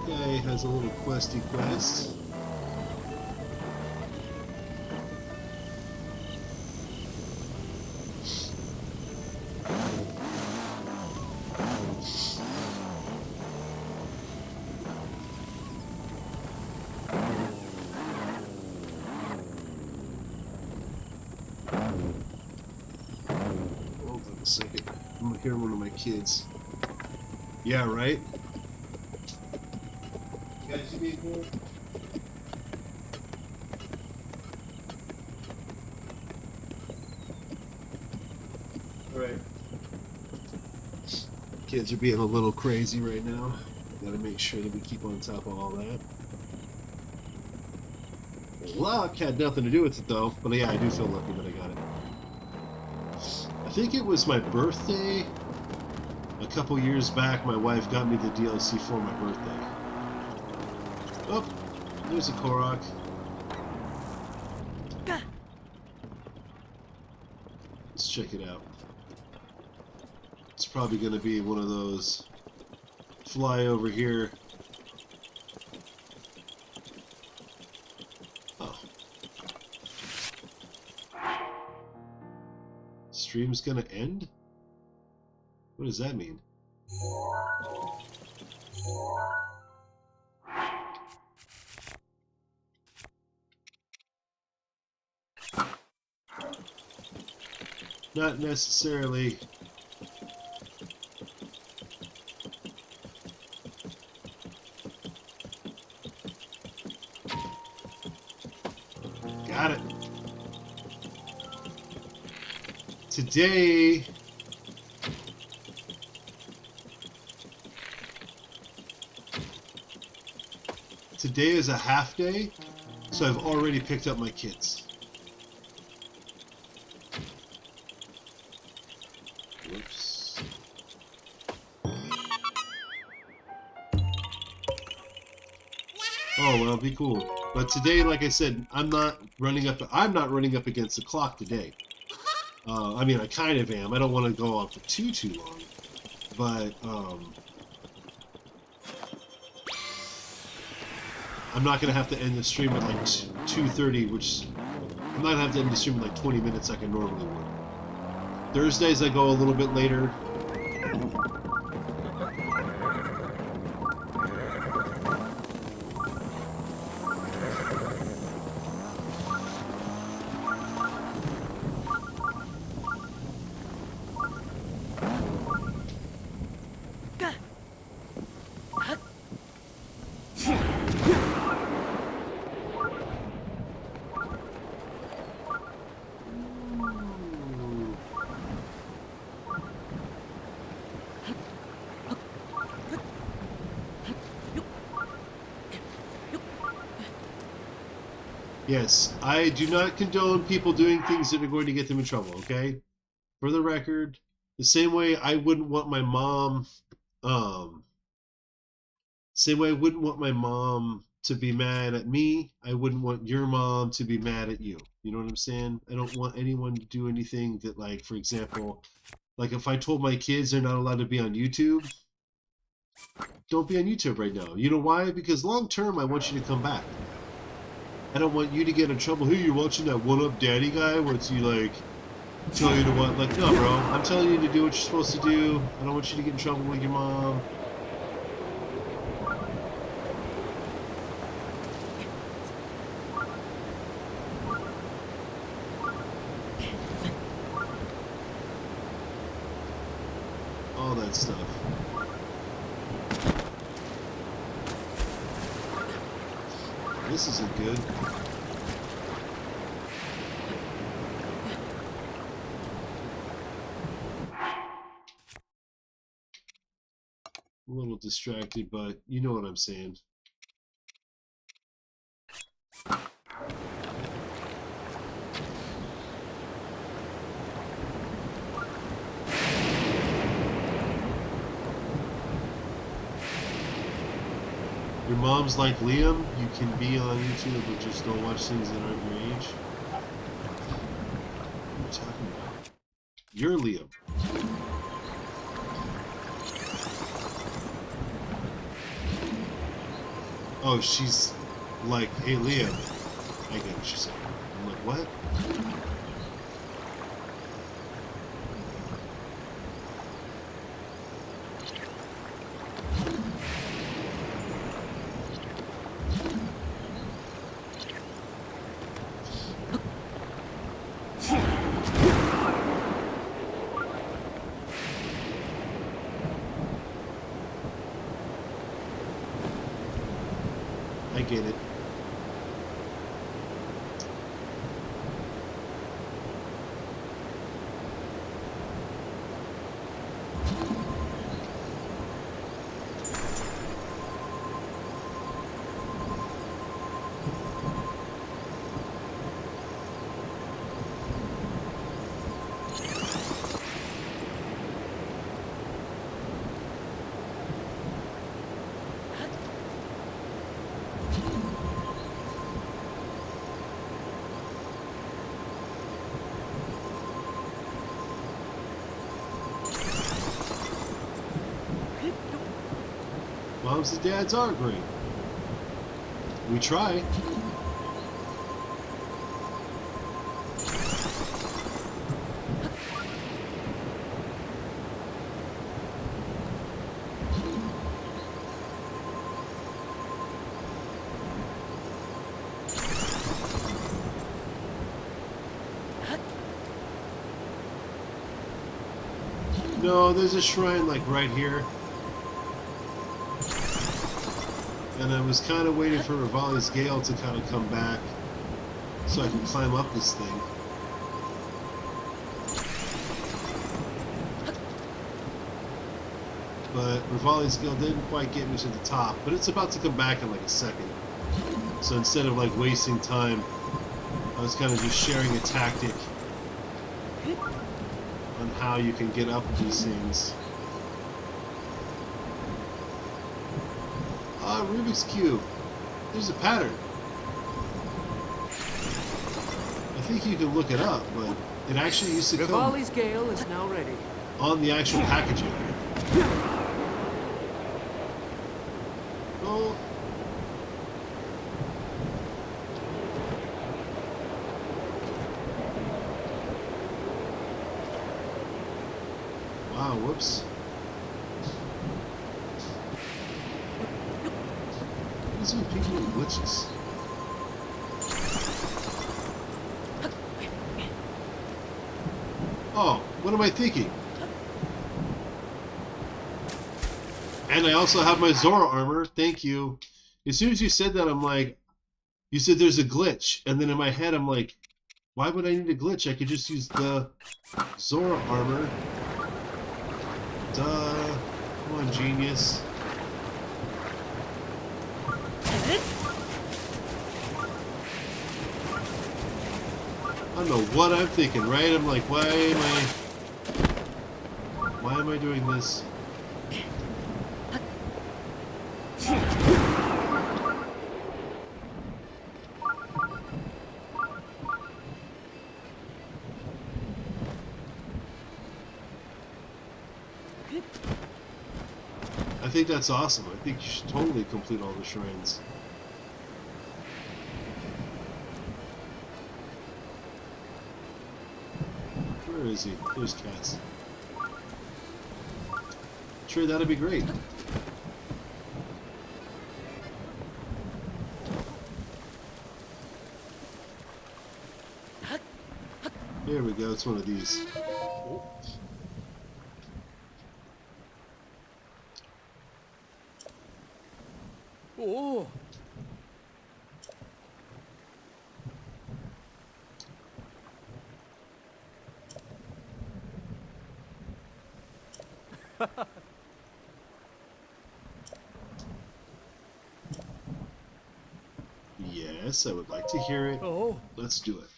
Guy has a little questy quest. Hold on a second. I'm gonna hear one of my kids. Yeah, right? You guys do me a favor? Alright. Kids are being a little crazy right now. Gotta make sure that we keep on top of all that. Luck had nothing to do with it though, but yeah, I do feel lucky that I got it. I think it was my birthday. A couple years back, my wife got me the DLC for my birthday. Oh, there's a Korok. Let's check it out. It's probably going to be one of those fly over here. Oh. Stream's going to end? What does that mean? Not necessarily. Got it. Today is a half day, so I've already picked up my kids. Whoops. Oh well, be cool. But today, like I said, I'm not running up against the clock today. I mean, I kind of am. I don't want to go on for too long, but I'm not going to have to end the stream at like 2:30, which I'm not going to have to end the stream in like 20 minutes like I normally would. Thursdays I go a little bit later. Yes, I do not condone people doing things that are going to get them in trouble, okay? For the record, the same way I wouldn't want my mom, same way I wouldn't want my mom to be mad at me, I wouldn't want your mom to be mad at you. You know what I'm saying? I don't want anyone to do anything that, like, for example, like if I told my kids they're not allowed to be on YouTube, don't be on YouTube right now. You know why? Because long term, I want you to come back. I don't want you to get in trouble. Hey, you're watching that 1UPdaddy guy where it's you like tell you to what? Like, no, bro. I'm telling you to do what you're supposed to do. I don't want you to get in trouble with your mom. All that stuff. This isn't good. A little distracted, but you know what I'm saying. Your mom's like Liam, you can be on YouTube, but just don't watch things that aren't your age. What are you talking about? You're Liam. Oh, she's like, hey, Liam. I get what she's saying. I'm like, what? I get it. Moms and dads are great. We try. No, there's a shrine like right here. And I was kind of waiting for Rivali's Gale to kind of come back so I can climb up this thing. But Rivali's Gale didn't quite get me to the top, but it's about to come back in like a second. So instead of like wasting time, I was kind of just sharing a tactic on how you can get up these things. Rubik's Cube. There's a pattern. I think you can look it up, but it actually used to come Rivali's Gale is now ready. on the actual packaging. Oh. Wow, whoops. What's with people with glitches? Oh, what am I thinking? And I also have my Zora armor. Thank you. As soon as you said that, I'm like, you said there's a glitch. And then in my head, I'm like, why would I need a glitch? I could just use the Zora armor. Duh. Come on, genius. I don't know what I'm thinking, right? I'm like, why am I doing this? I think that's awesome. I think you should totally complete all the shrines. Where is he? There's Cass. Sure, that'd be great. There we go, it's one of these. Oh. Yes, I would like to hear it. Oh. Let's do it.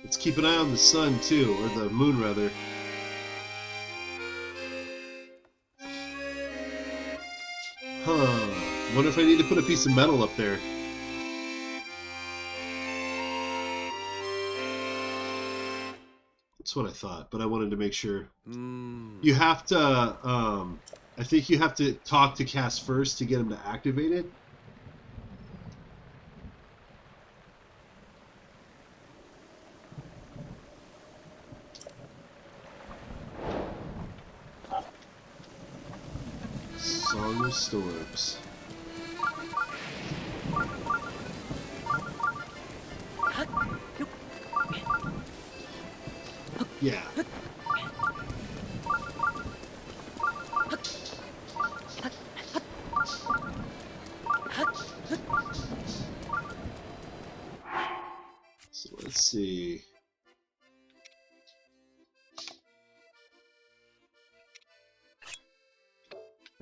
Let's keep an eye on the sun, too, or the moon, rather. Huh. Wonder if I need to put a piece of metal up there. That's what I thought, but I wanted to make sure. You have to, I think you have to talk to Cass first to get him to activate it. Song of Storms. Yeah. So let's see.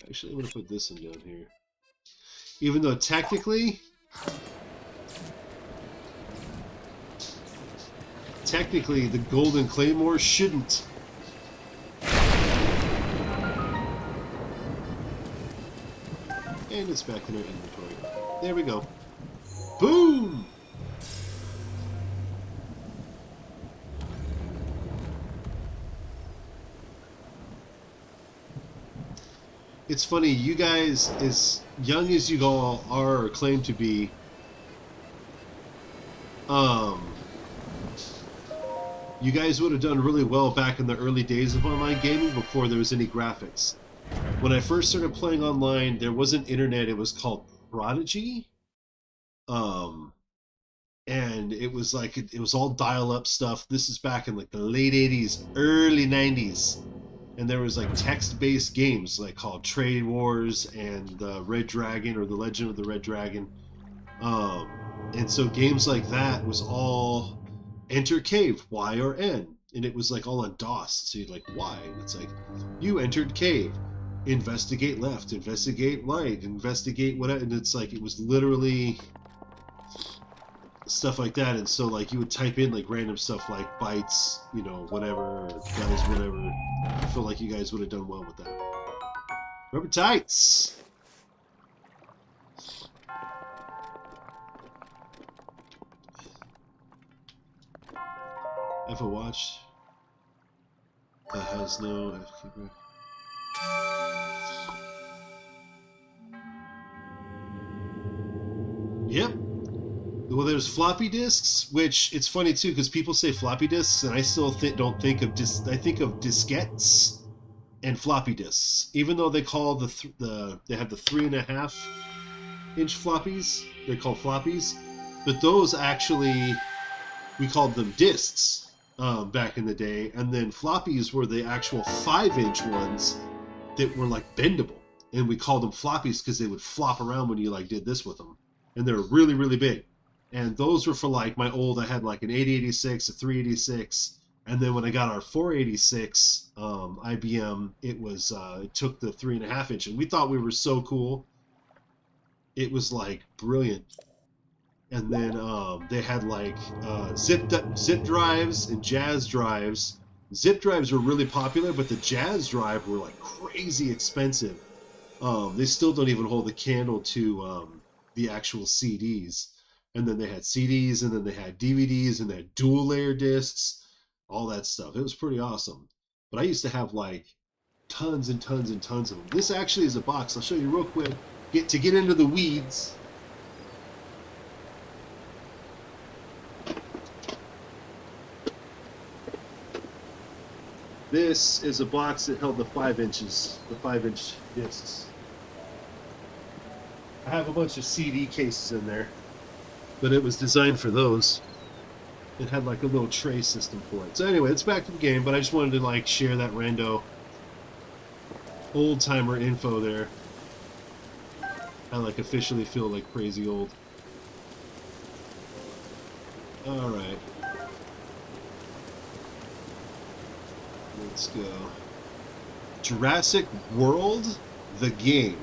Actually, I'm going to put this one down here. Even though technically the Golden Claymore shouldn't. And it's back in our inventory. There we go. Boom! It's funny, you guys, as young as you all are or claim to be, you guys would have done really well back in the early days of online gaming before there was any graphics. When I first started playing online, there wasn't internet. It was called Prodigy. And it was like, it was all dial-up stuff. This is back in like the late 80s, early 90s. And there was like text-based games like called Trade Wars and Red Dragon or The Legend of the Red Dragon. And so games like that was all enter cave, Y or N. And it was like all on DOS. So you'd like, Y. And it's like, you entered cave. Investigate left, investigate right, investigate whatever. And it's like, it was literally stuff like that. And so like you would type in like random stuff like bytes, you know, whatever, or guys, whatever. I feel like you guys would have done well with that. Rubber tights! Have a watch that has no FK. Yep. Well, there's floppy disks, which it's funny too because people say floppy disks, and I still don't think of I think of diskettes and floppy disks, even though they call they have the 3.5-inch floppies. They're called floppies, but those actually we called them disks back in the day, and then floppies were the actual 5-inch ones that were like bendable, and we called them floppies because they would flop around when you like did this with them, and they're really really big. And those were for like my I had like an 8086, a 386, and then when I got our 486 IBM, it took the 3.5-inch, and we thought we were so cool. It was like brilliant. And then they had like zip drives and jazz drives. Zip drives were really popular, but the jazz drive were like crazy expensive. They still don't even hold a candle to the actual CDs. And then they had CDs, and then they had DVDs, and they had dual layer discs, all that stuff. It was pretty awesome. But I used to have like tons and tons and tons of them. This actually is a box. I'll show you real quick. To get into the weeds. This is a box that held the 5-inch discs. I have a bunch of CD cases in there, but it was designed for those. It had like a little tray system for it. So anyway, it's back to the game, but I just wanted to like share that rando old timer info there. I like officially feel like crazy old. All right. Let's go. Jurassic World, the game.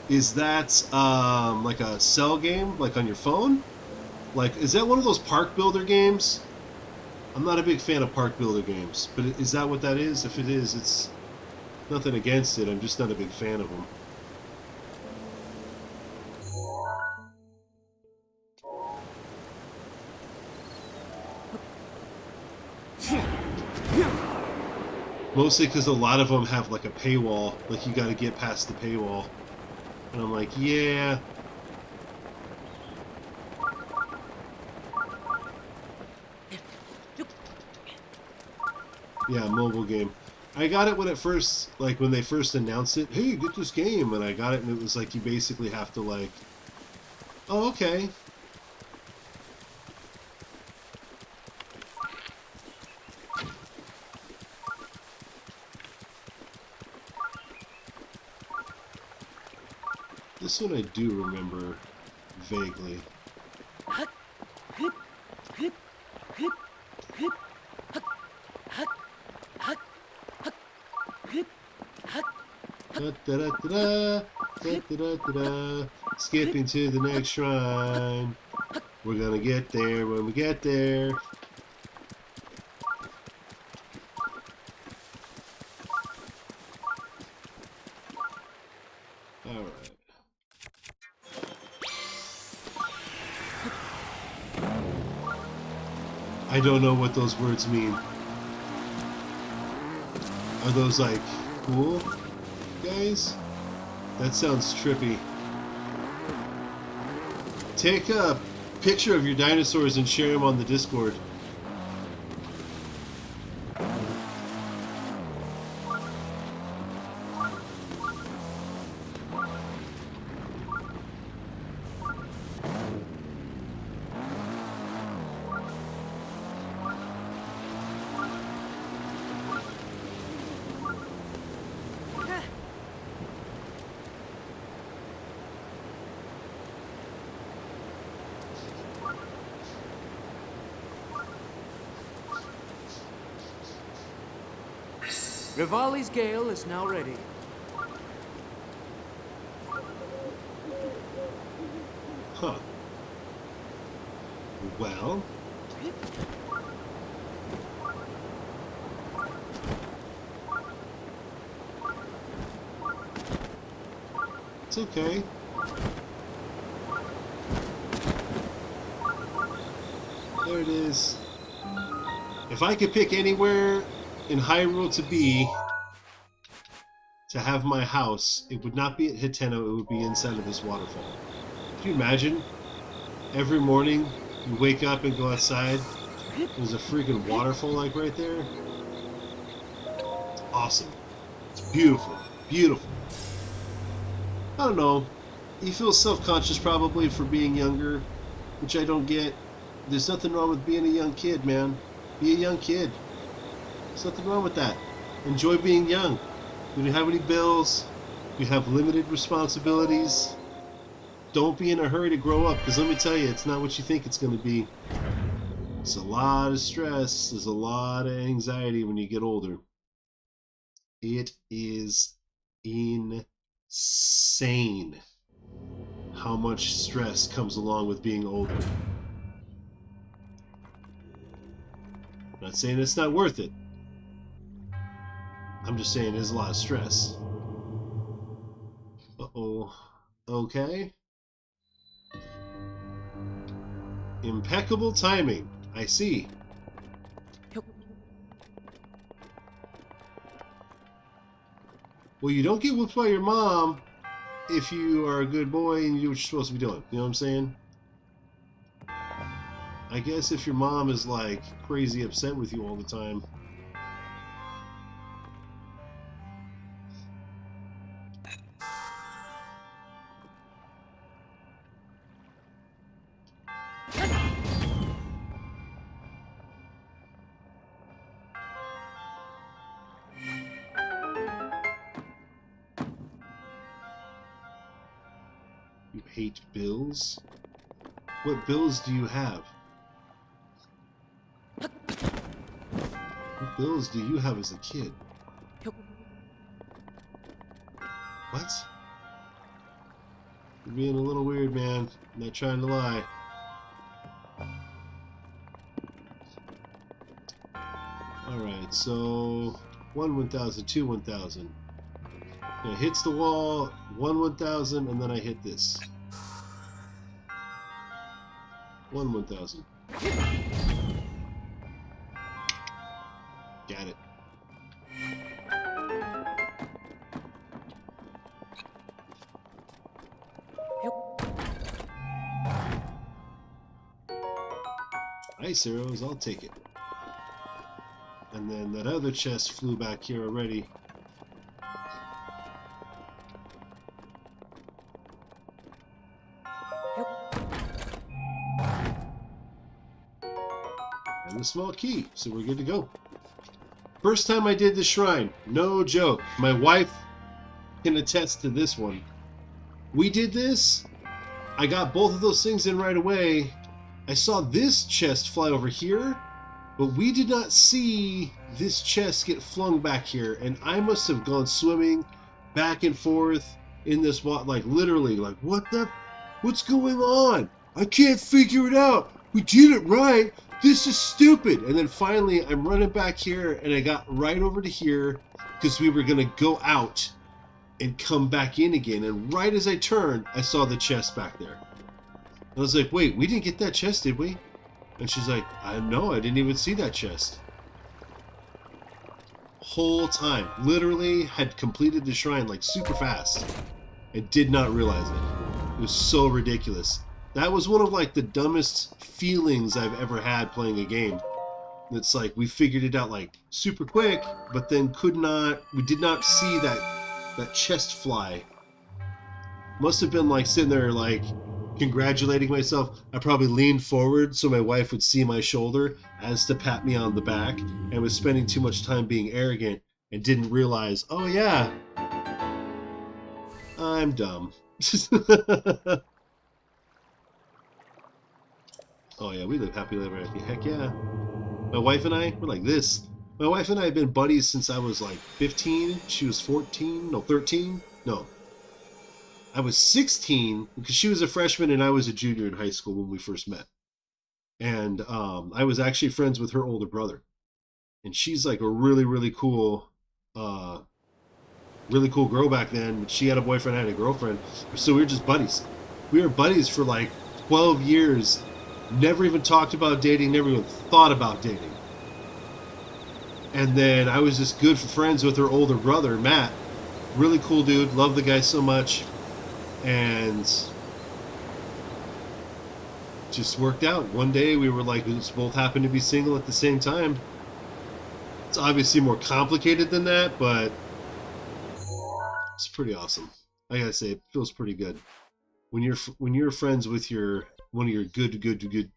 Is that like a cell game, like on your phone? Like, is that one of those park builder games? I'm not a big fan of park builder games, but is that what that is? If it is, it's nothing against it. I'm just not a big fan of them. Mostly because a lot of them have like a paywall. Like you got to get past the paywall. And I'm like, yeah. Yeah, mobile game. I got it when it first, like when they first announced it. Hey, get this game, and I got it, and it was like you basically have to like, oh, okay. This one I do remember vaguely. Da, da, da, da, da, da, da, da. Skipping to the next shrine. We're gonna get there when we get there. Alright. I don't know what those words mean. Are those like cool, guys? That sounds trippy. Take a picture of your dinosaurs and share them on the Discord. Rivali's gale is now ready. Huh. Well. It's okay. There it is. If I could pick anywhere in Hyrule to be, to have my house, it would not be at Hiteno, it would be inside of this waterfall. Can you imagine? Every morning, you wake up and go outside, there's a freaking waterfall like right there. It's awesome. It's beautiful. Beautiful. I don't know. You feel self-conscious probably for being younger, which I don't get. There's nothing wrong with being a young kid, man. Be a young kid. There's nothing wrong with that. Enjoy being young. You don't have any bills. You have limited responsibilities. Don't be in a hurry to grow up, because let me tell you, it's not what you think it's going to be. It's a lot of stress. There's a lot of anxiety when you get older. It is insane how much stress comes along with being older. I'm not saying it's not worth it. I'm just saying there's a lot of stress. Uh-oh. Okay. Impeccable timing. I see. Well, you don't get whooped by your mom if you are a good boy and you do what you're supposed to be doing. You know what I'm saying? I guess if your mom is, like, crazy upset with you all the time. You hate bills? What bills do you have? What bills do you have as a kid? What? You're being a little weird, man. I'm not trying to lie. Alright, so 1 1000, 2 1000. It hits the wall, 1 1000, and then I hit this. 1 1000. Got it. Ice arrows, I'll take it. And then that other chest flew back here already. And the small key, so we're good to go. First time I did the shrine, no joke. My wife can attest to this one. We did this, I got both of those things in right away. I saw this chest fly over here, but we did not see this chest get flung back here, and I must have gone swimming back and forth in this water, like literally, like what's going on? I can't figure it out. We did it right. This is stupid. And then finally, I'm running back here, and I got right over to here because we were gonna go out and come back in again. And right as I turned, I saw the chest back there. I was like, wait, we didn't get that chest, did we? And she's like, no, I didn't even see that chest. Whole time. Literally had completed the shrine like super fast and did not realize it. It was so ridiculous. That was one of like the dumbest feelings I've ever had playing a game. It's like we figured it out like super quick, but then we did not see that chest fly. Must have been like sitting there like congratulating myself. I probably leaned forward so my wife would see my shoulder as to pat me on the back, and was spending too much time being arrogant and didn't realize, oh yeah, I'm dumb. Oh yeah, we live happily ever after. Heck yeah. My wife and I, we're like this. My wife and I have been buddies since I was like 15. She was 14, no, 13. No. I was 16 because she was a freshman and I was a junior in high school when we first met. And I was actually friends with her older brother. And she's like a really, really cool girl back then. She had a boyfriend, I had a girlfriend. So we were just buddies. We were buddies for like 12 years. Never even talked about dating, never even thought about dating. And then I was just good friends with her older brother, Matt. Really cool dude, love the guy so much. And just worked out. One day we were like, we just both happened to be single at the same time. It's obviously more complicated than that, but it's pretty awesome. I gotta say, it feels pretty good when you're friends with one of your good.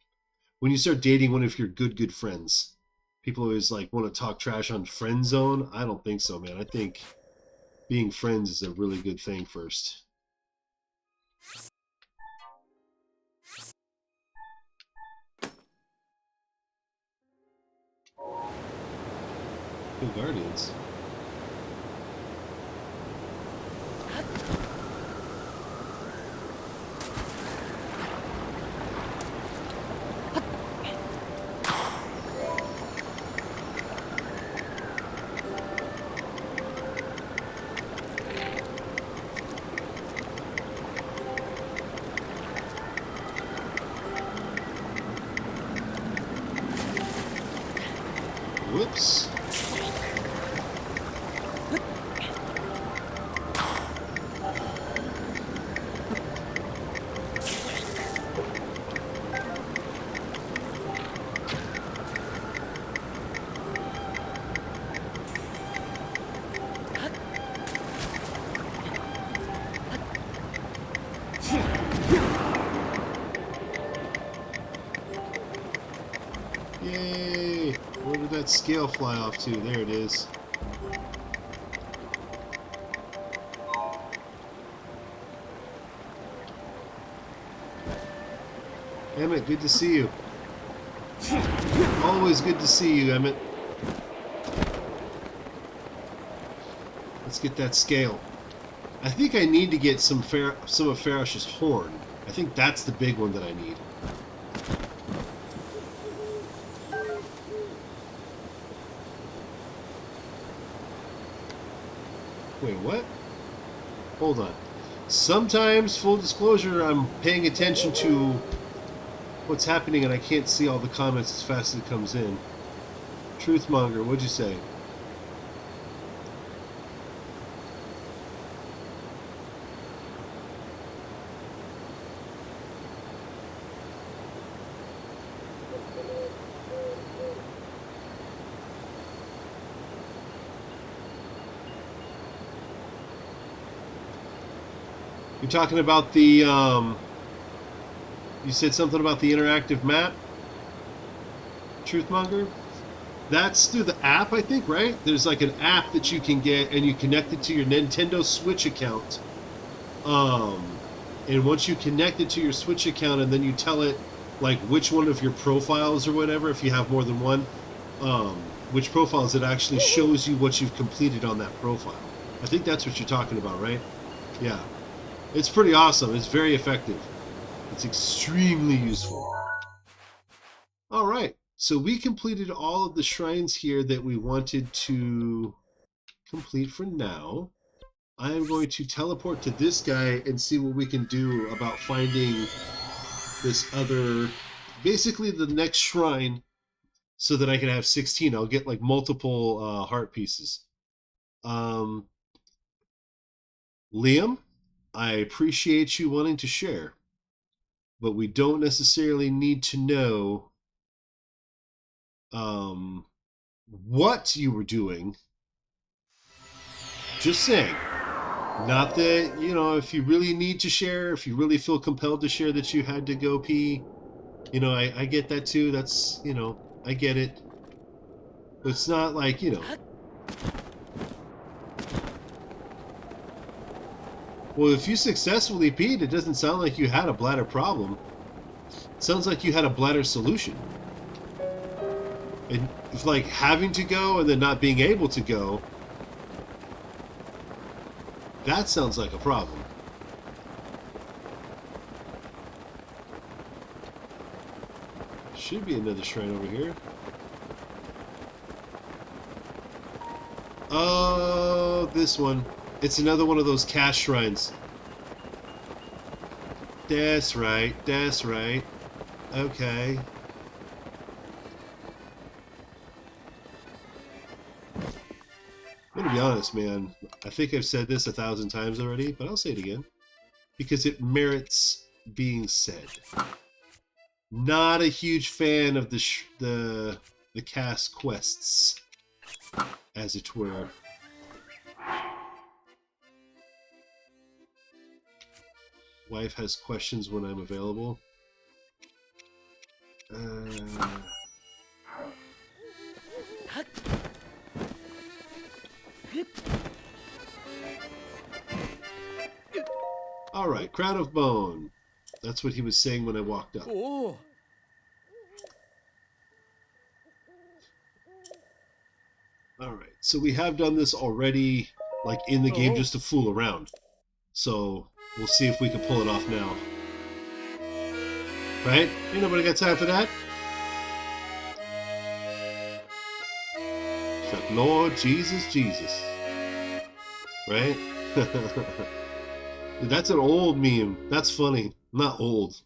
When you start dating one of your good friends, people always like want to talk trash on friend zone. I don't think so, man. I think being friends is a really good thing first. Good Guardians. Whoops. Yay! Where did that scale fly off to? There it is. Emmett, good to see you. Always good to see you, Emmett. Let's get that scale. I think I need to get some of Farash's horn. I think that's the big one that I need. Wait, what? Hold on. Sometimes, full disclosure, I'm paying attention to what's happening and I can't see all the comments as fast as it comes in. Truthmonger, what'd you say? You're talking about the, you said something about the interactive map, Truthmonger? That's through the app, I think, right? There's like an app that you can get, and you connect it to your Nintendo Switch account. And once you connect it to your Switch account, and then you tell it, like, which one of your profiles or whatever, if you have more than one, which profiles, it actually shows you what you've completed on that profile. I think that's what you're talking about, right? Yeah. It's pretty awesome. It's very effective. It's extremely useful. All right. So we completed all of the shrines here that we wanted to complete for now. I am going to teleport to this guy and see what we can do about finding this other, basically the next shrine, so that I can have 16. I'll get like multiple heart pieces. Liam, I appreciate you wanting to share, but we don't necessarily need to know what you were doing. Just saying. Not that, you know, if you really need to share, if you really feel compelled to share that you had to go pee, you know, I get that too. That's, you know, I get it. But it's not like, you know. Well, if you successfully peed, it doesn't sound like you had a bladder problem. It sounds like you had a bladder solution. And it's like having to go and then not being able to go, that sounds like a problem. Should be another shrine over here. Oh, this one. It's another one of those cash shrines. That's right. That's right. Okay. I'm gonna be honest, man. I think I've said this 1,000 times already, but I'll say it again. Because it merits being said. Not a huge fan of the cast quests, as it were. Wife has questions when I'm available. Alright, Crown of Bone. That's what he was saying when I walked up. Oh. Alright, so we have done this already, like in the game, just to fool around. So we'll see if we can pull it off now. Right? Ain't nobody got time for that. It's like, Lord Jesus, Jesus. Right? Dude, that's an old meme. That's funny. Not old.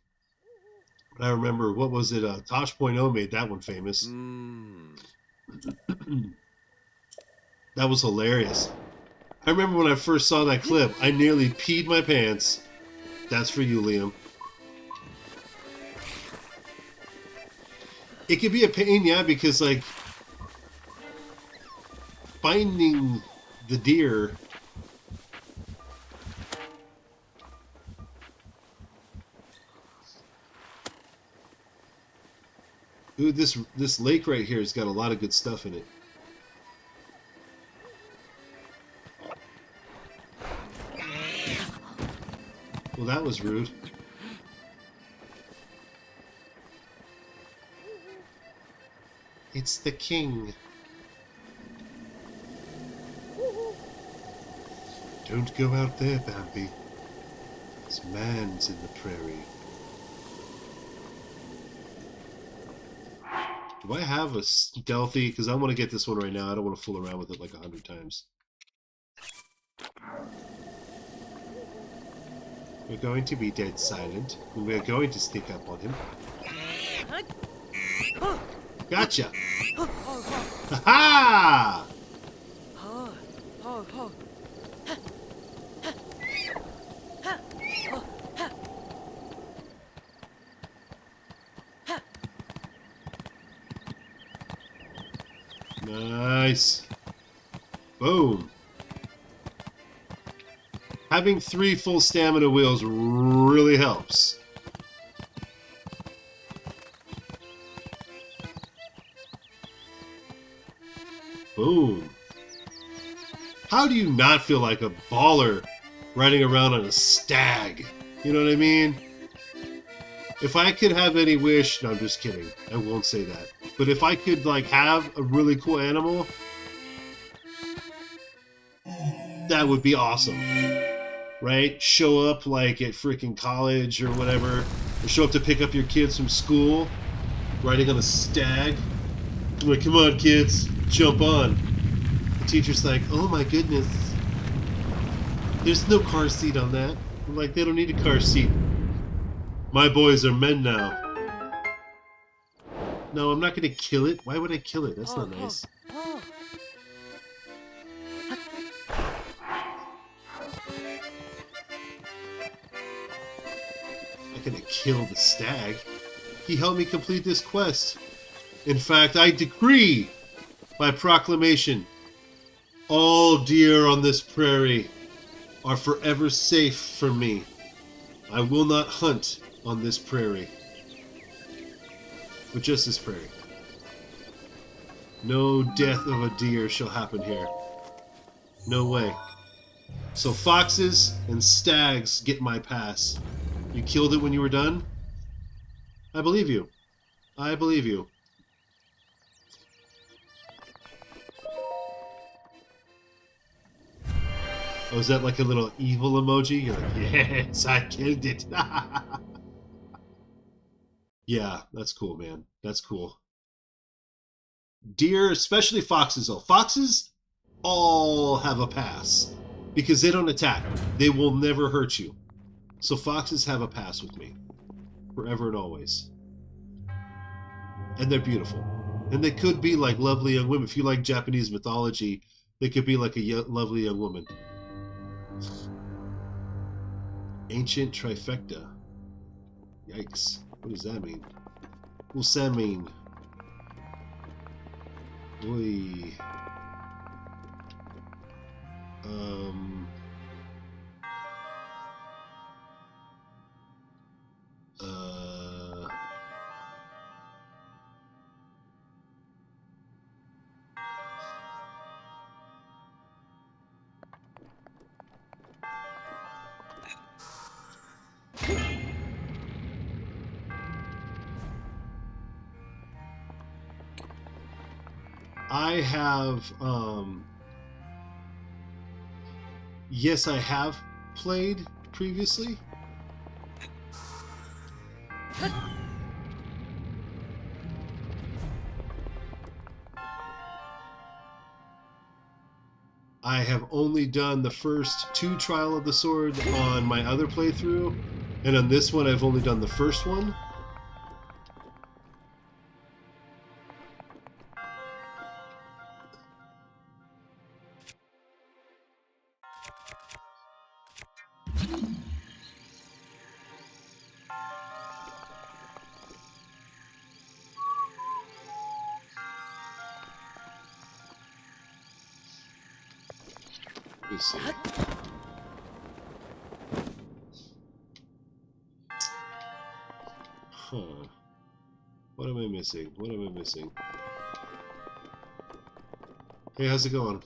I remember, what was it? Tosh.0 made that one famous. That was hilarious. I remember when I first saw that clip, I nearly peed my pants. That's for you, Liam. It could be a pain, yeah, because, like, finding the deer... Ooh, this lake right here has got a lot of good stuff in it. Well, that was rude. It's the king. Don't go out there, Bambi. This man's in the prairie. Do I have a stealthy? Because I want to get this one right now. I don't want to fool around with it like 100 times. We're going to be dead silent. We're going to sneak up on him. Gotcha! Ha-ha! Nice. Boom. Having 3 full stamina wheels really helps. Boom. How do you not feel like a baller riding around on a stag? You know what I mean? If I could have any wish... No, I'm just kidding. I won't say that. But if I could, like, have a really cool animal, that would be awesome. Right? Show up, like, at freaking college or whatever. Or show up to pick up your kids from school, riding on a stag. I'm like, come on, kids, jump on. The teacher's like, oh my goodness. There's no car seat on that. I'm like, they don't need a car seat. My boys are men now. No, I'm not going to kill it. Why would I kill it? That's not nice. I'm not going to kill the stag. He helped me complete this quest. In fact, I decree by proclamation, all deer on this prairie are forever safe from me. I will not hunt on this prairie. But just this prairie. No death of a deer shall happen here. No way. So foxes and stags get my pass. You killed it when you were done? I believe you. I believe you. Oh, is that like a little evil emoji? You're like, yes, I killed it. Yeah, that's cool, man. That's cool. Deer, especially foxes, though. Foxes all have a pass because they don't attack. They will never hurt you. So foxes have a pass with me. Forever and always. And they're beautiful. And they could be like lovely young women. If you like Japanese mythology, they could be like a lovely young woman. Ancient trifecta. Yikes. What does that mean? What's that mean? Oy. I have, yes, I have played previously. I have only done the first 2 Trial of the Sword on my other playthrough, and on this one I've only done the first one. Let me see. Huh. What am I missing? What am I missing? Hey, how's it going?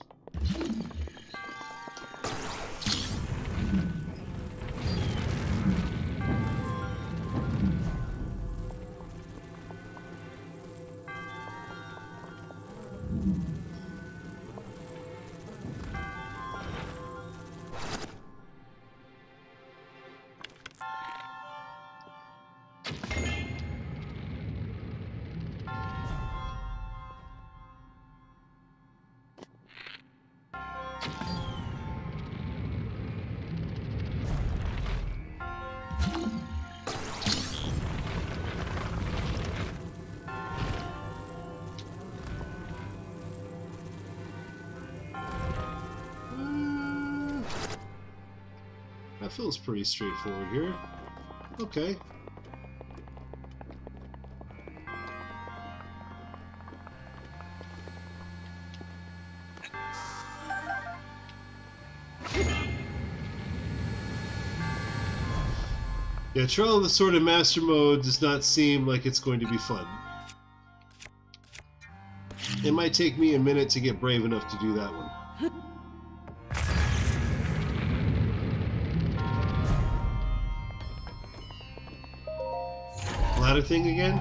That feels pretty straightforward here. Okay. Yeah, Trial of the Sword in Master Mode does not seem like it's going to be fun. It might take me a minute to get brave enough to do that one. Ladder thing again?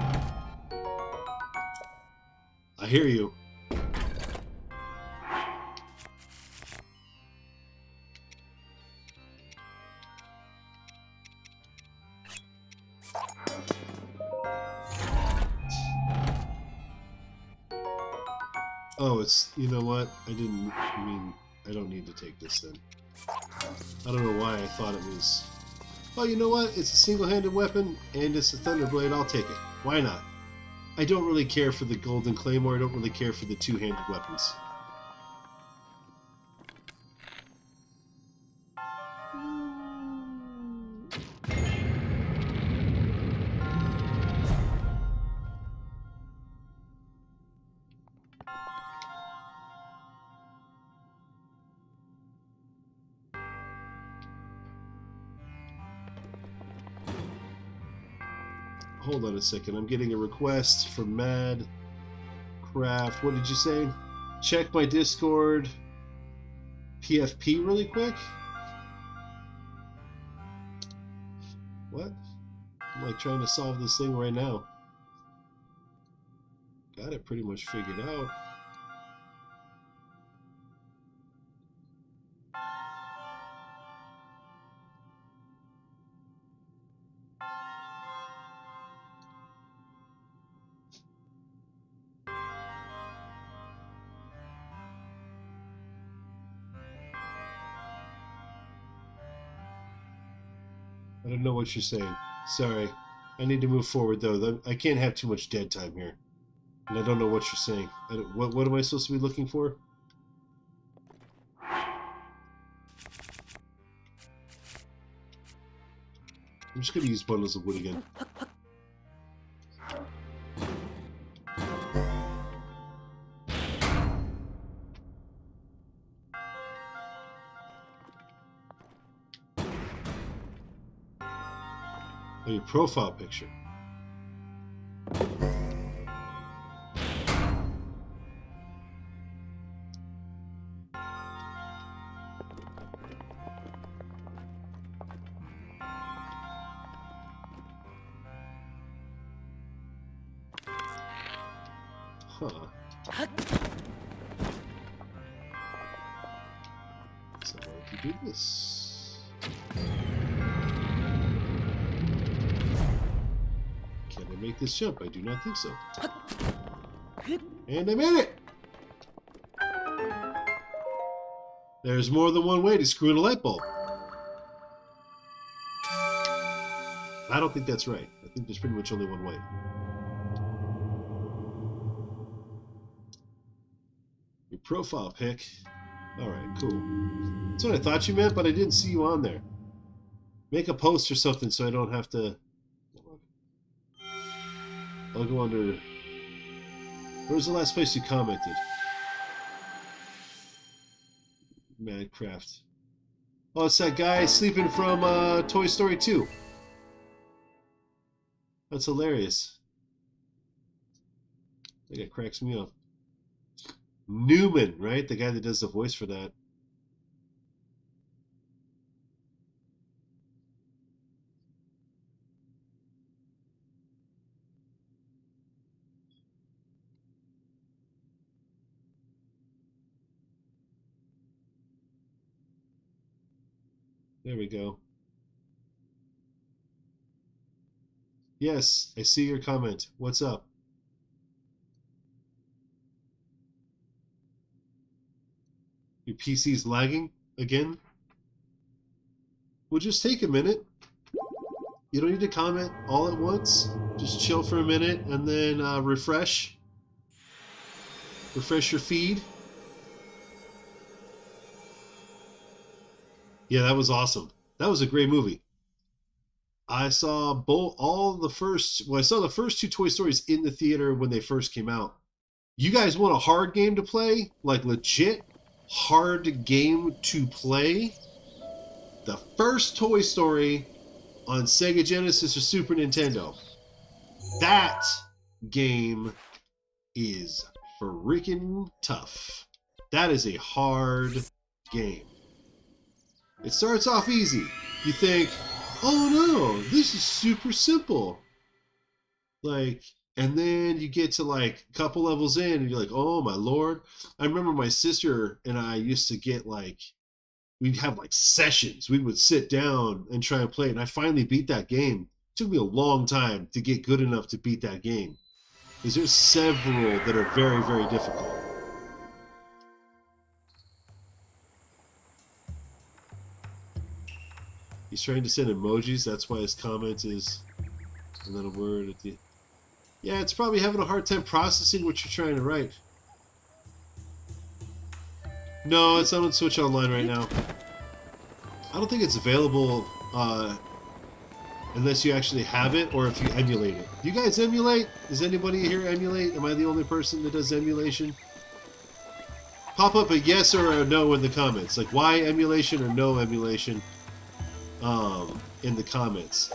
I hear you. Oh, it's, you know what? I don't need to take this then. I don't know why I thought it was... Oh, you know what? It's a single-handed weapon, and it's a Thunderblade. I'll take it. Why not? I don't really care for the Golden Claymore. I don't really care for the two-handed weapons. Hold on a second. I'm getting a request from Mad Craft. What did you say? Check my Discord PFP really quick? What? I'm like trying to solve this thing right now. Got it pretty much figured out. I don't know what you're saying. Sorry. I need to move forward, though. I can't have too much dead time here. And I don't know what you're saying. What am I supposed to be looking for? I'm just going to use bundles of wood again. Oh, your profile picture. Huh. So how do you do this? Can I make this jump? I do not think so. And I made it! There's more than one way to screw in a light bulb. I don't think that's right. I think there's pretty much only one way. Your profile pic. Alright, cool. That's what I thought you meant, but I didn't see you on there. Make a post or something so I don't have to... I'll go under... Where's the last place you commented? Madcraft. Oh, it's that guy sleeping from Toy Story 2. That's hilarious. That guy cracks me up. Newman, right? The guy that does the voice for that. There we go. Yes, I see your comment. What's up? Your PC's lagging again? Well, just take a minute. You don't need to comment all at once. Just chill for a minute and then refresh. Refresh your feed. Yeah, that was awesome. That was a great movie. I saw I saw the first two Toy Stories in the theater when they first came out. You guys want a hard game to play? Like legit hard game to play? The first Toy Story on Sega Genesis or Super Nintendo. That game is freaking tough. That is a hard game. It starts off easy. You think, oh no, this is super simple. Like, and then you get to like a couple levels in and you're like, oh my lord. I remember my sister and I used to get like, we'd have like sessions. We would sit down and try and play it. And I finally beat that game. It took me a long time to get good enough to beat that game. Because there's several that are very, very difficult. He's trying to send emojis. That's why his comment is another word at the... Yeah, it's probably having a hard time processing what you're trying to write. No, it's not on Switch Online right now. I don't think it's available unless you actually have it or if you emulate it. You guys emulate? Does anybody here emulate? Am I the only person that does emulation? Pop up a yes or a no in the comments. Like, why emulation or no emulation in the comments.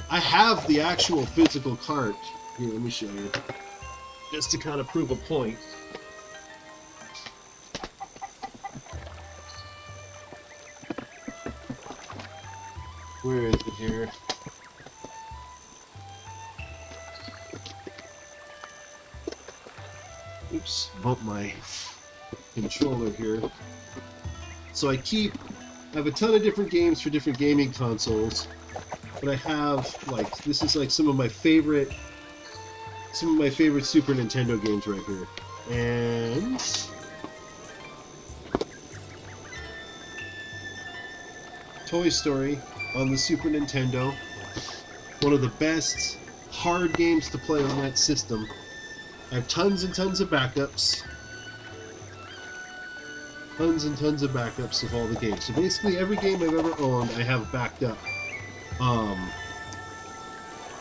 I have the actual physical cart. Here, let me show you. Just to kind of prove a point. Where is it here? Oops, bumped my controller here. So I have a ton of different games for different gaming consoles, but I have like, this is like some of my favorite Super Nintendo games right here. And Toy Story on the Super Nintendo. One of the best hard games to play on that system. I have tons and tons of backups. Tons and tons of backups of all the games. So basically every game I've ever owned, I have backed up.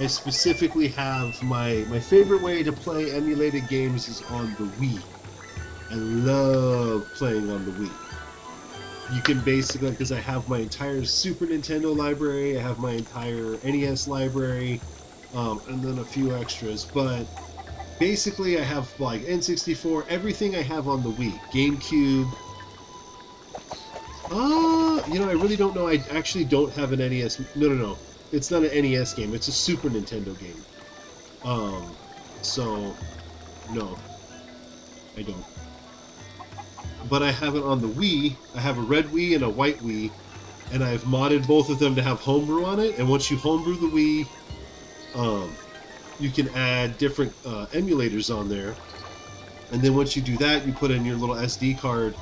I specifically have my favorite way to play emulated games is on the Wii. I love playing on the Wii. You can basically, because I have my entire Super Nintendo library, I have my entire NES library, and then a few extras, but basically I have like N64, everything I have on the Wii. GameCube. You know, I really don't know. I actually don't have an NES. No. It's not an NES game. It's a Super Nintendo game. So, no. I don't. But I have it on the Wii. I have a red Wii and a white Wii. And I've modded both of them to have homebrew on it. And once you homebrew the Wii, you can add different emulators on there. And then once you do that, you put in your little SD card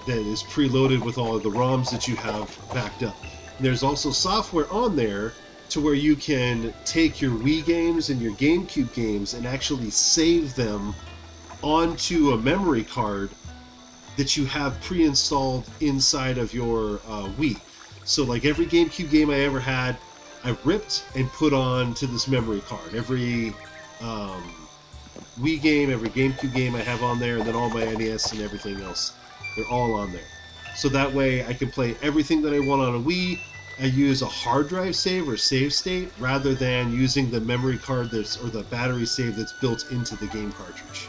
that is preloaded with all of the ROMs that you have backed up. And there's also software on there to where you can take your Wii games and your GameCube games and actually save them onto a memory card that you have pre-installed inside of your Wii. So like every GameCube game I ever had, I ripped and put on to this memory card. Every Wii game, every GameCube game I have on there, and then all my NES and everything else. They're all on there. So that way I can play everything that I want on a Wii. I use a hard drive save or save state rather than using the memory card or the battery save that's built into the game cartridge.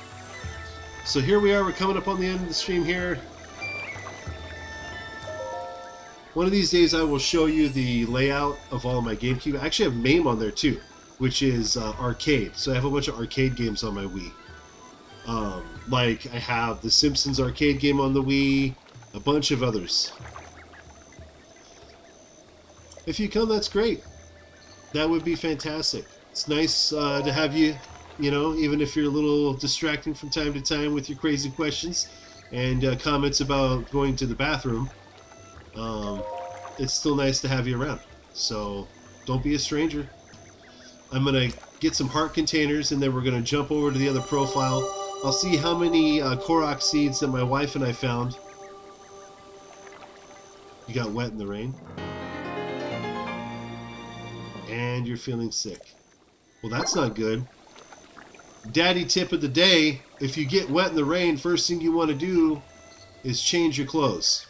So here we are, we're coming up on the end of the stream here. One of these days I will show you the layout of all of my GameCube. I actually have MAME on there too, which is arcade. So I have a bunch of arcade games on my Wii. Like I have the Simpsons arcade game on the Wii, a bunch of others. If you come, that's great. That would be fantastic. It's nice to have you, you know, even if you're a little distracting from time to time with your crazy questions and comments about going to the bathroom. It's still nice to have you around. So don't be a stranger. I'm going to get some heart containers and then we're going to jump over to the other profile. I'll see how many Korok seeds that my wife and I found. You got wet in the rain. And you're feeling sick. Well, that's not good. Daddy tip of the day, if you get wet in the rain, first thing you want to do is change your clothes.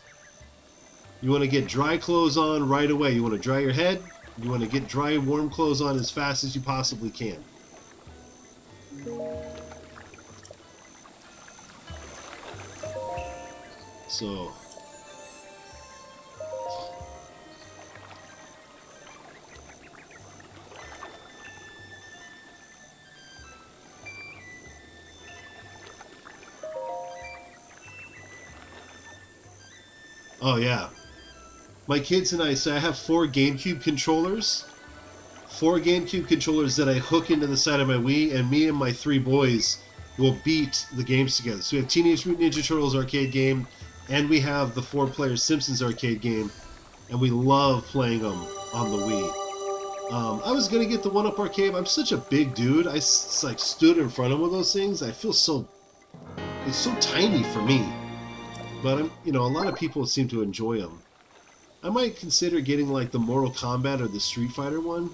You want to get dry clothes on right away. You want to dry your head, You want to get dry, warm clothes on as fast as you possibly can. So... Oh yeah. My kids and I, so I have 4 GameCube controllers. 4 GameCube controllers that I hook into the side of my Wii, and me and my 3 boys will beat the games together. So we have Teenage Mutant Ninja Turtles arcade game, and we have the 4-player Simpsons arcade game, and we love playing them on the Wii. I was going to get the 1UP arcade. I'm such a big dude. I like stood in front of one of those things. I feel so... It's so tiny for me. But, a lot of people seem to enjoy them. I might consider getting, like, the Mortal Kombat or the Street Fighter one,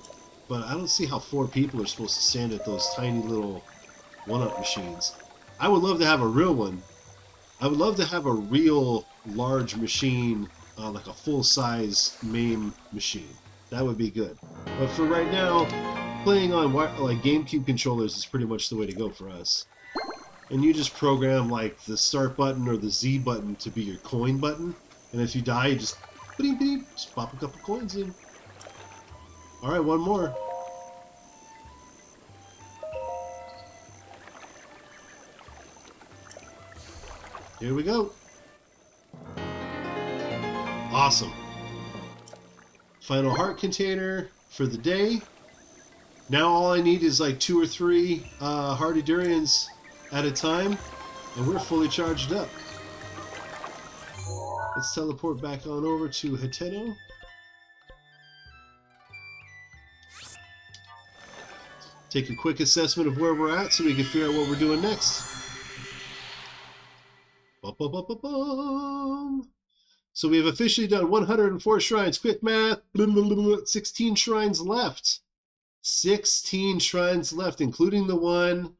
but I don't see how 4 people are supposed to stand at those tiny little 1UP machines. I would love to have a real one. I would love to have a real large machine, like a full-size MAME machine. That would be good. But for right now, playing on, like, GameCube controllers is pretty much the way to go for us. And you just program like the start button or the Z button to be your coin button. And if you die, you just beep, beep, just pop a couple coins in. Alright, one more. Here we go. Awesome. Final heart container for the day. Now all I need is like 2 or 3 Hardy Durians at a time, and we're fully charged up. Let's teleport back on over to Hateno. Take a quick assessment of where we're at so we can figure out what we're doing next. Ba-ba-ba-ba-bum. So we have officially done 104 shrines. Quick math. 16 shrines left. 16 shrines left, including the one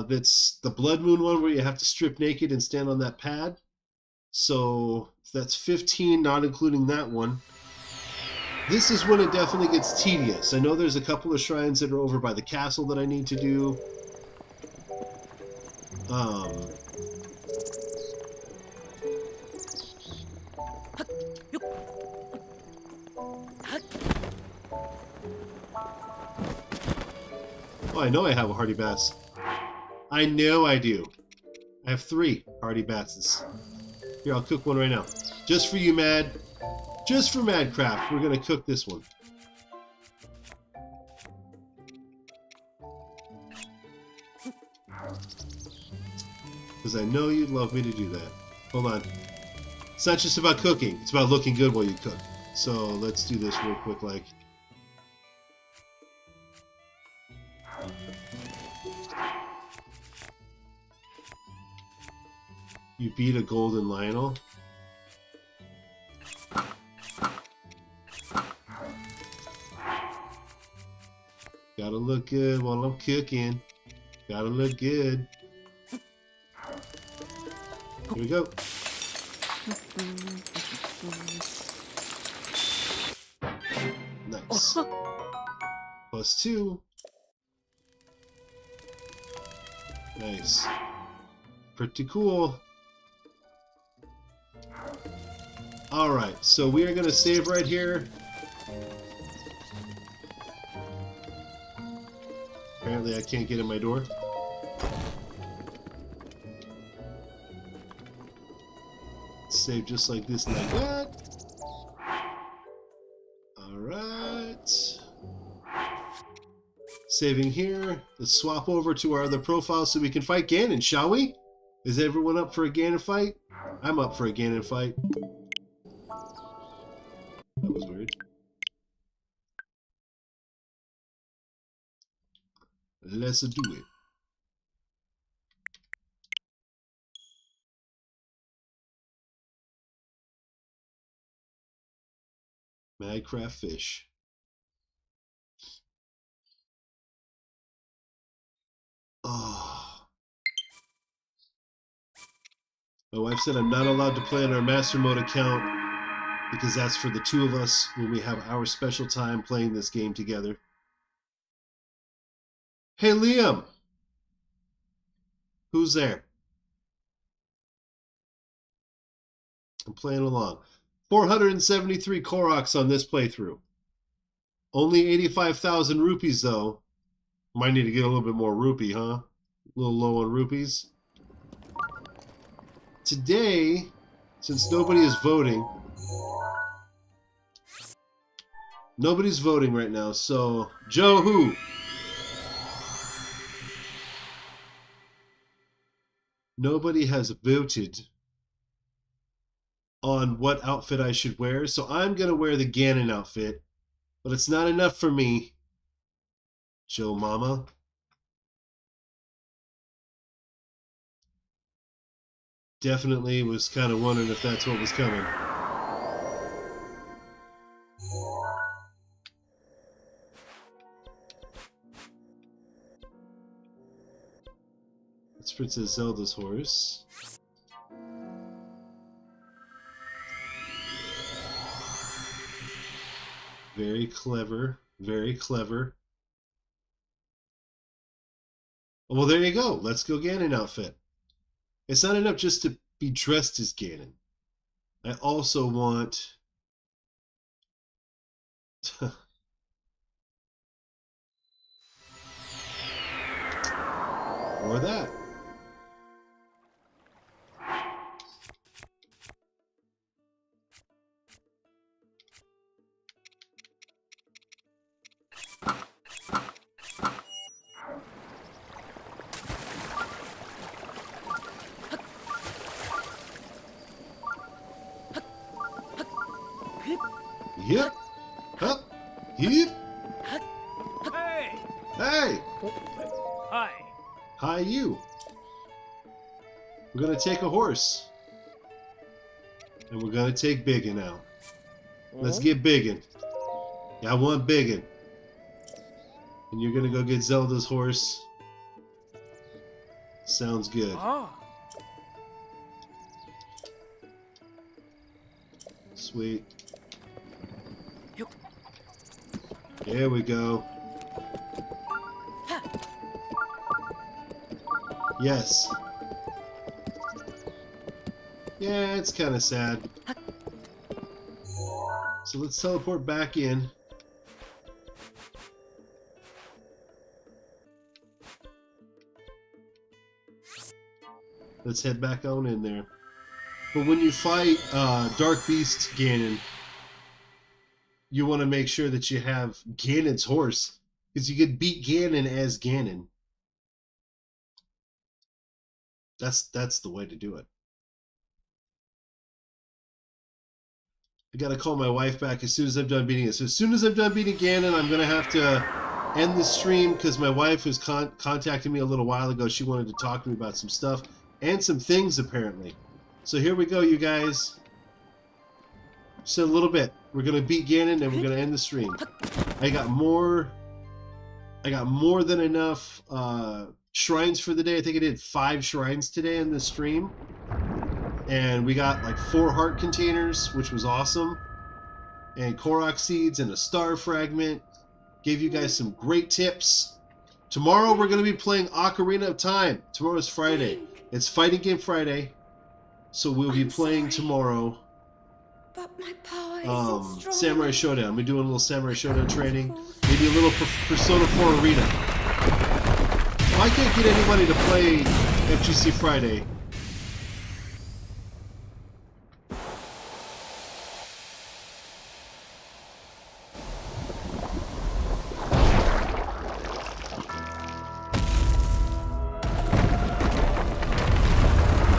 that's the Blood Moon one where you have to strip naked and stand on that pad. So that's 15, not including that one. This is when it definitely gets tedious. I know there's a couple of shrines that are over by the castle that I need to do. Oh, I know I have a Hardy Bass. I know I do. I have 3 Hardy Basses. Here, I'll cook one right now. Just for you, Mad. Just for Madcraft, we're going to cook this one. Because I know you'd love me to do that. Hold on. It's not just about cooking. It's about looking good while you cook. So let's do this real quick, like... You beat a golden Lionel. Gotta look good while I'm cooking. Gotta look good. Here we go. Nice. +2. Nice. Pretty cool. Alright, so we are going to save right here. Apparently I can't get in my door. Save just like this and like that. Alright. Saving here. Let's swap over to our other profile so we can fight Ganon, shall we? Is everyone up for a Ganon fight? I'm up for a Ganon fight. That was weird. Let's do it. Madcraft Fish. Oh. My wife said I'm not allowed to play on our Master Mode account because that's for the two of us when we have our special time playing this game together. Hey, Liam! Who's there? I'm playing along. 473 Koroks on this playthrough. Only 85,000 rupees, though. Might need to get a little bit more rupee, huh? A little low on rupees. Today, since nobody is voting, nobody's voting right now, so Joe who? Nobody has voted on what outfit I should wear, so I'm going to wear the Ganon outfit, but it's not enough for me, Joe Mama. Definitely was kind of wondering if that's what was coming. That's Princess Zelda's horse. Very clever. Very clever. Well, there you go. Let's go Ganon outfit. It's not enough just to be dressed as Ganon. I also want... or that. Yep. Up. Yep. Hey! Hey! Hi. Hi, you. We're gonna take a horse. And we're gonna take Biggin out. Let's get Biggin. Yeah, I want Biggin. And you're gonna go get Zelda's horse. Sounds good. Oh. Sweet. There we go. Yes. Yeah, it's kind of sad. So let's teleport back in. Let's head back on in there. But when you fight Dark Beast Ganon, you want to make sure that you have Ganon's horse, because you could beat Ganon as Ganon. That's the way to do it. I gotta call my wife back as soon as I'm done beating it. So as soon as I'm done beating Ganon, I'm gonna have to end the stream, because my wife was contacting me a little while ago. She wanted to talk to me about some stuff and some things, apparently. So here we go, you guys. Just a little bit. We're gonna beat Ganon and we're gonna end the stream. I got more than enough shrines for the day. I think I did 5 shrines today in this stream. And we got like 4 heart containers, which was awesome. And Korok seeds and a star fragment. Gave you guys some great tips. Tomorrow we're gonna be playing Ocarina of Time. Tomorrow's Friday. It's Fighting Game Friday. So we'll be playing tomorrow. But my power isn't strong Samurai enough. Showdown. We're doing a little Samurai Showdown training. Maybe a little Persona 4 Arena. Well, I can't get anybody to play FGC Friday.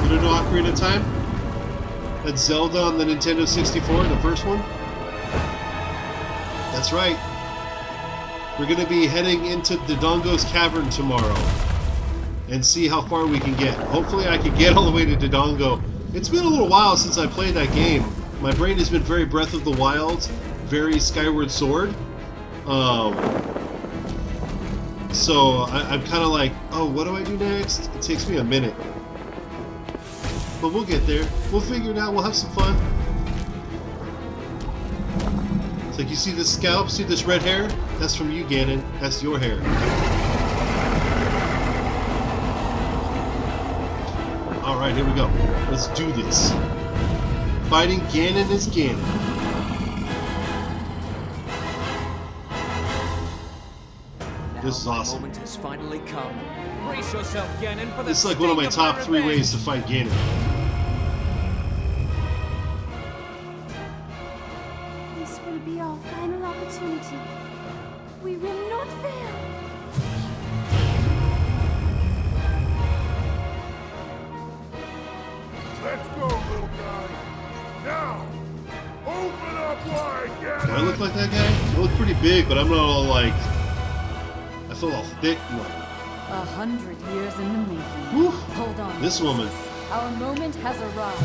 You don't know Ocarina of Time? That's Zelda on the Nintendo 64, the first one? That's right. We're going to be heading into Dodongo's Cavern tomorrow and see how far we can get. Hopefully I can get all the way to Dodongo. It's been a little while since I played that game. My brain has been very Breath of the Wild, very Skyward Sword. So I'm kind of like, oh, what do I do next? It takes me a minute. But we'll get there. We'll figure it out. We'll have some fun. Like, you see this scalp? See this red hair? That's from you, Ganon. That's your hair. Alright, here we go. Let's do this. Fighting Ganon is Ganon. This is awesome. The moment has finally come. Brace yourself, Ganon, for the This is like one of my top 3 ways to fight Ganon. This will be our final opportunity. We will not fail. Let's go, little guy. Now, open up wide, Ganon. Do I look like that guy? I look pretty big, but I'm not all like... I feel all thick. No. 100 years in the making. Whew. Hold on. This woman. Our moment has arrived.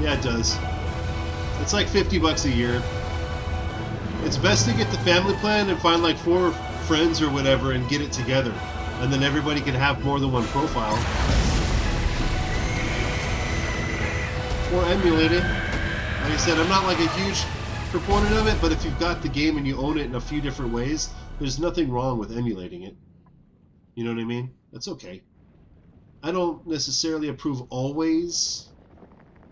Yeah, it does. It's like $50 a year. It's best to get the family plan and find like 4 friends or whatever and get it together. And then everybody can have more than one profile. Or emulate it. Like I said, I'm not like a huge proponent of it, but if you've got the game and you own it in a few different ways, there's nothing wrong with emulating it. You know what I mean? That's okay. I don't necessarily approve always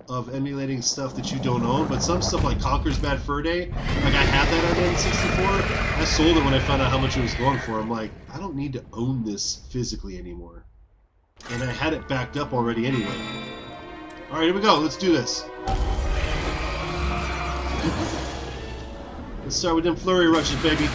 of emulating stuff that you don't own, but some stuff like Conker's Bad Fur Day, like I had that on N64, I sold it when I found out how much it was going for. I'm like, I don't need to own this physically anymore. And I had it backed up already anyway. Alright, here we go. Let's do this. Let's start with them flurry rushes, baby.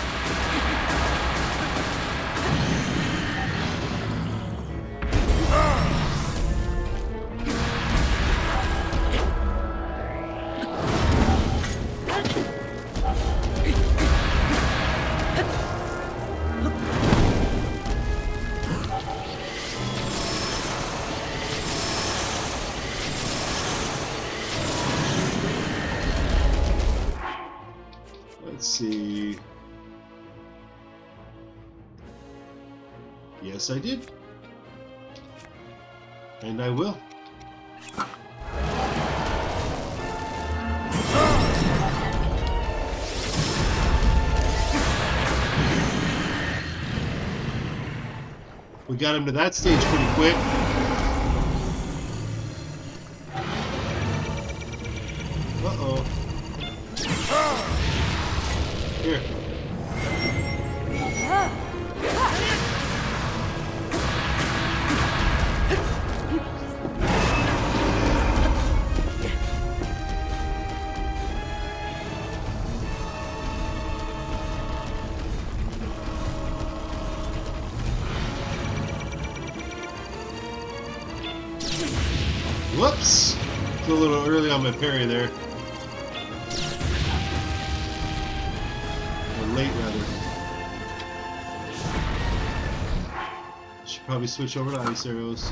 Let's see. Yes, I did. And I will. We got him to that stage pretty quick. Uh-oh. Here. Whoops! A little early on my parry there. Late, rather. Should probably switch over to ice arrows.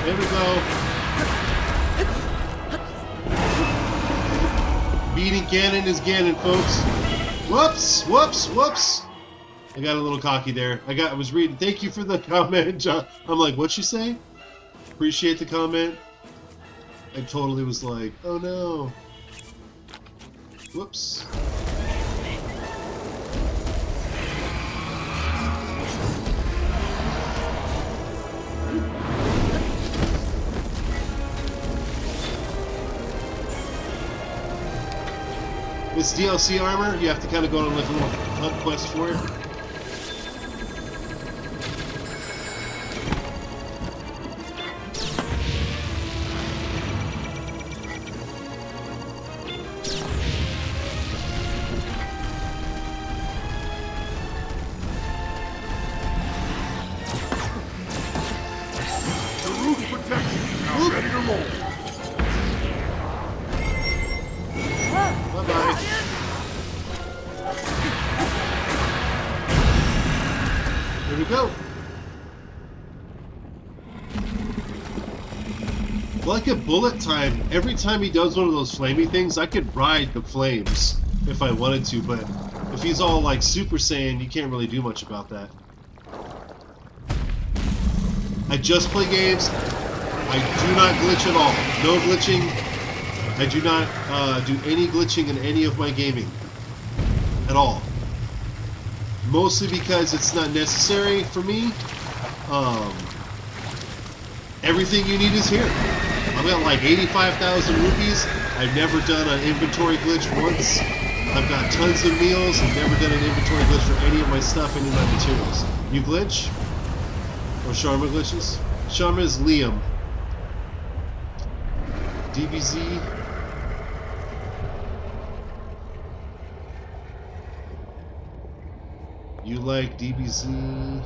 There we go. Beating Ganon is Ganon, folks. Whoops, whoops, whoops. I got a little cocky there. I was reading. Thank you for the comment, John. I'm like, what'd you say? Appreciate the comment. I totally was like, oh no. Whoops. This DLC armor, you have to kind of go on like a little hunt quest for it. Bye-bye. Here we go. Like a bullet time, every time he does one of those flamey things, I could ride the flames if I wanted to, but if he's all like Super Saiyan, you can't really do much about that. I just play games. I do not glitch at all. No glitching. I do not do any glitching in any of my gaming. At all. Mostly because it's not necessary for me. Everything you need is here. I've got like 85,000 rupees. I've never done an inventory glitch once. I've got tons of meals. I've never done an inventory glitch for any of my stuff, any of my materials. You glitch? Or Sharma glitches? Sharma is Liam. DBZ. You like DBZ?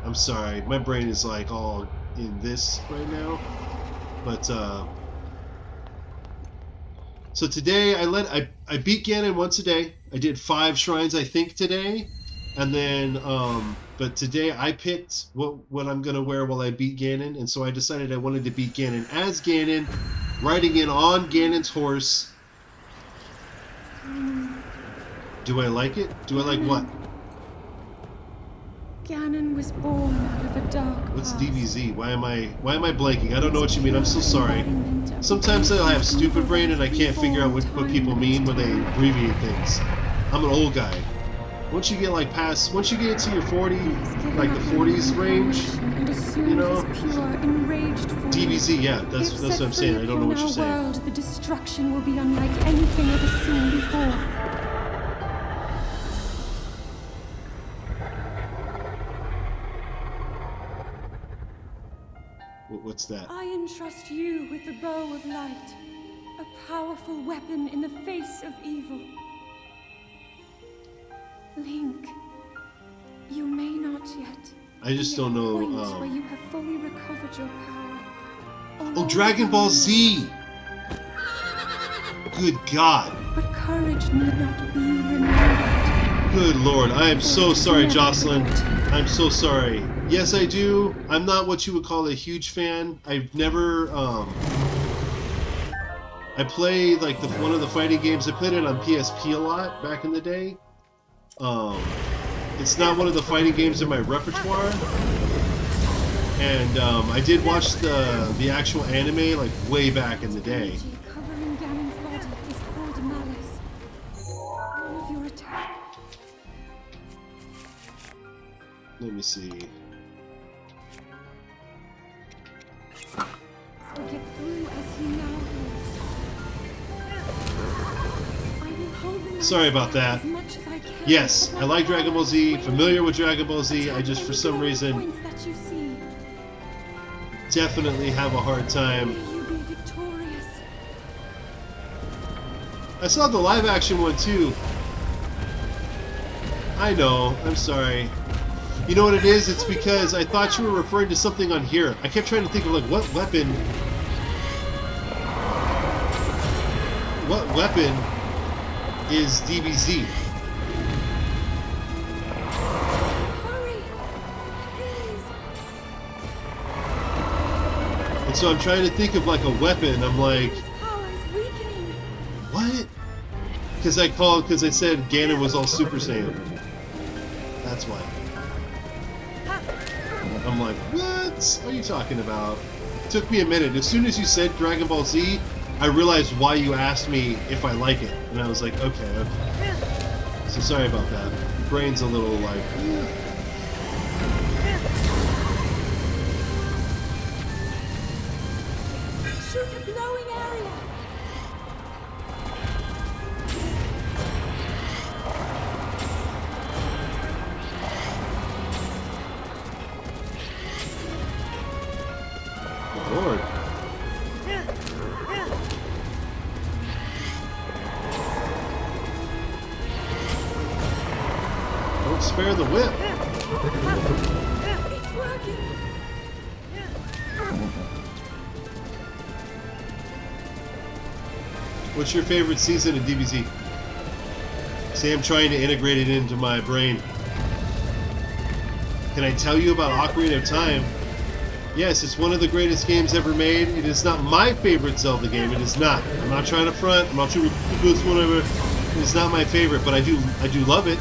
I'm sorry, my brain is like all in this right now. But so today I beat Ganon once a day. I did 5 shrines I think today, and then but today I picked what I'm gonna wear while I beat Ganon, and so I decided I wanted to beat Ganon as Ganon, riding in on Ganon's horse. Do I like it? Do I like what? Ganon was born out of a dark What's past. DBZ? Why am I blanking? I don't know what you mean. I'm so sorry. Sometimes I'll have stupid brain and I can't figure out what people mean when they abbreviate things. I'm an old guy. Once you get like once you get into your 40, like the 40s range, you know, DBZ, yeah, that's what I'm saying. I don't know what you're saying. World, the destruction will be unlike anything ever seen before. What's that? I entrust you with the bow of light, a powerful weapon in the face of evil. Link, you may not yet. I just be don't at a know. point where you have fully recovered your power. Oh, Dragon Ball Z! Good God! But courage need not be remembered. Good Lord, I am so sorry, Never Jocelyn. forgot. I'm so sorry. Yes, I do. I'm not what you would call a huge fan. I've never, I played, like, one of the fighting games. I played it on PSP a lot back in the day. It's not one of the fighting games in my repertoire. And, I did watch the actual anime, like, way back in the day. Energy covering Ganon's body is called malice. None of your attack. Let me see. So get through as he now is. I will hold the Sorry about that. as much as I can. Yes, I like Dragon Ball Z, familiar with Dragon Ball Z. I just, for some reason, Points that you see. definitely have a hard time. May you be victorious. I saw the live action one too. I know, I'm sorry. You know what it is? It's because I thought you were referring to something on here. I kept trying to think of like what weapon is DBZ? Hurry! Please! And so I'm trying to think of like a weapon. I'm like, His power is weakening. what? Because I said Ganon was all Super Saiyan. That's why. I'm like, what are you talking about? It took me a minute. As soon as you said Dragon Ball Z, I realized why you asked me if I like it. And I was like, okay. So sorry about that. Brain's a little like... Shoot a glowing area. Good Lord. Don't spare the whip. It's working. What's your favorite season of DBZ? See, I'm trying to integrate it into my brain. Can I tell you about Ocarina of Time? Yes, it's one of the greatest games ever made. It is not my favorite Zelda game. It is not. I'm not trying to front. I'm not trying to do this, whatever. It's not my favorite, but I do love it.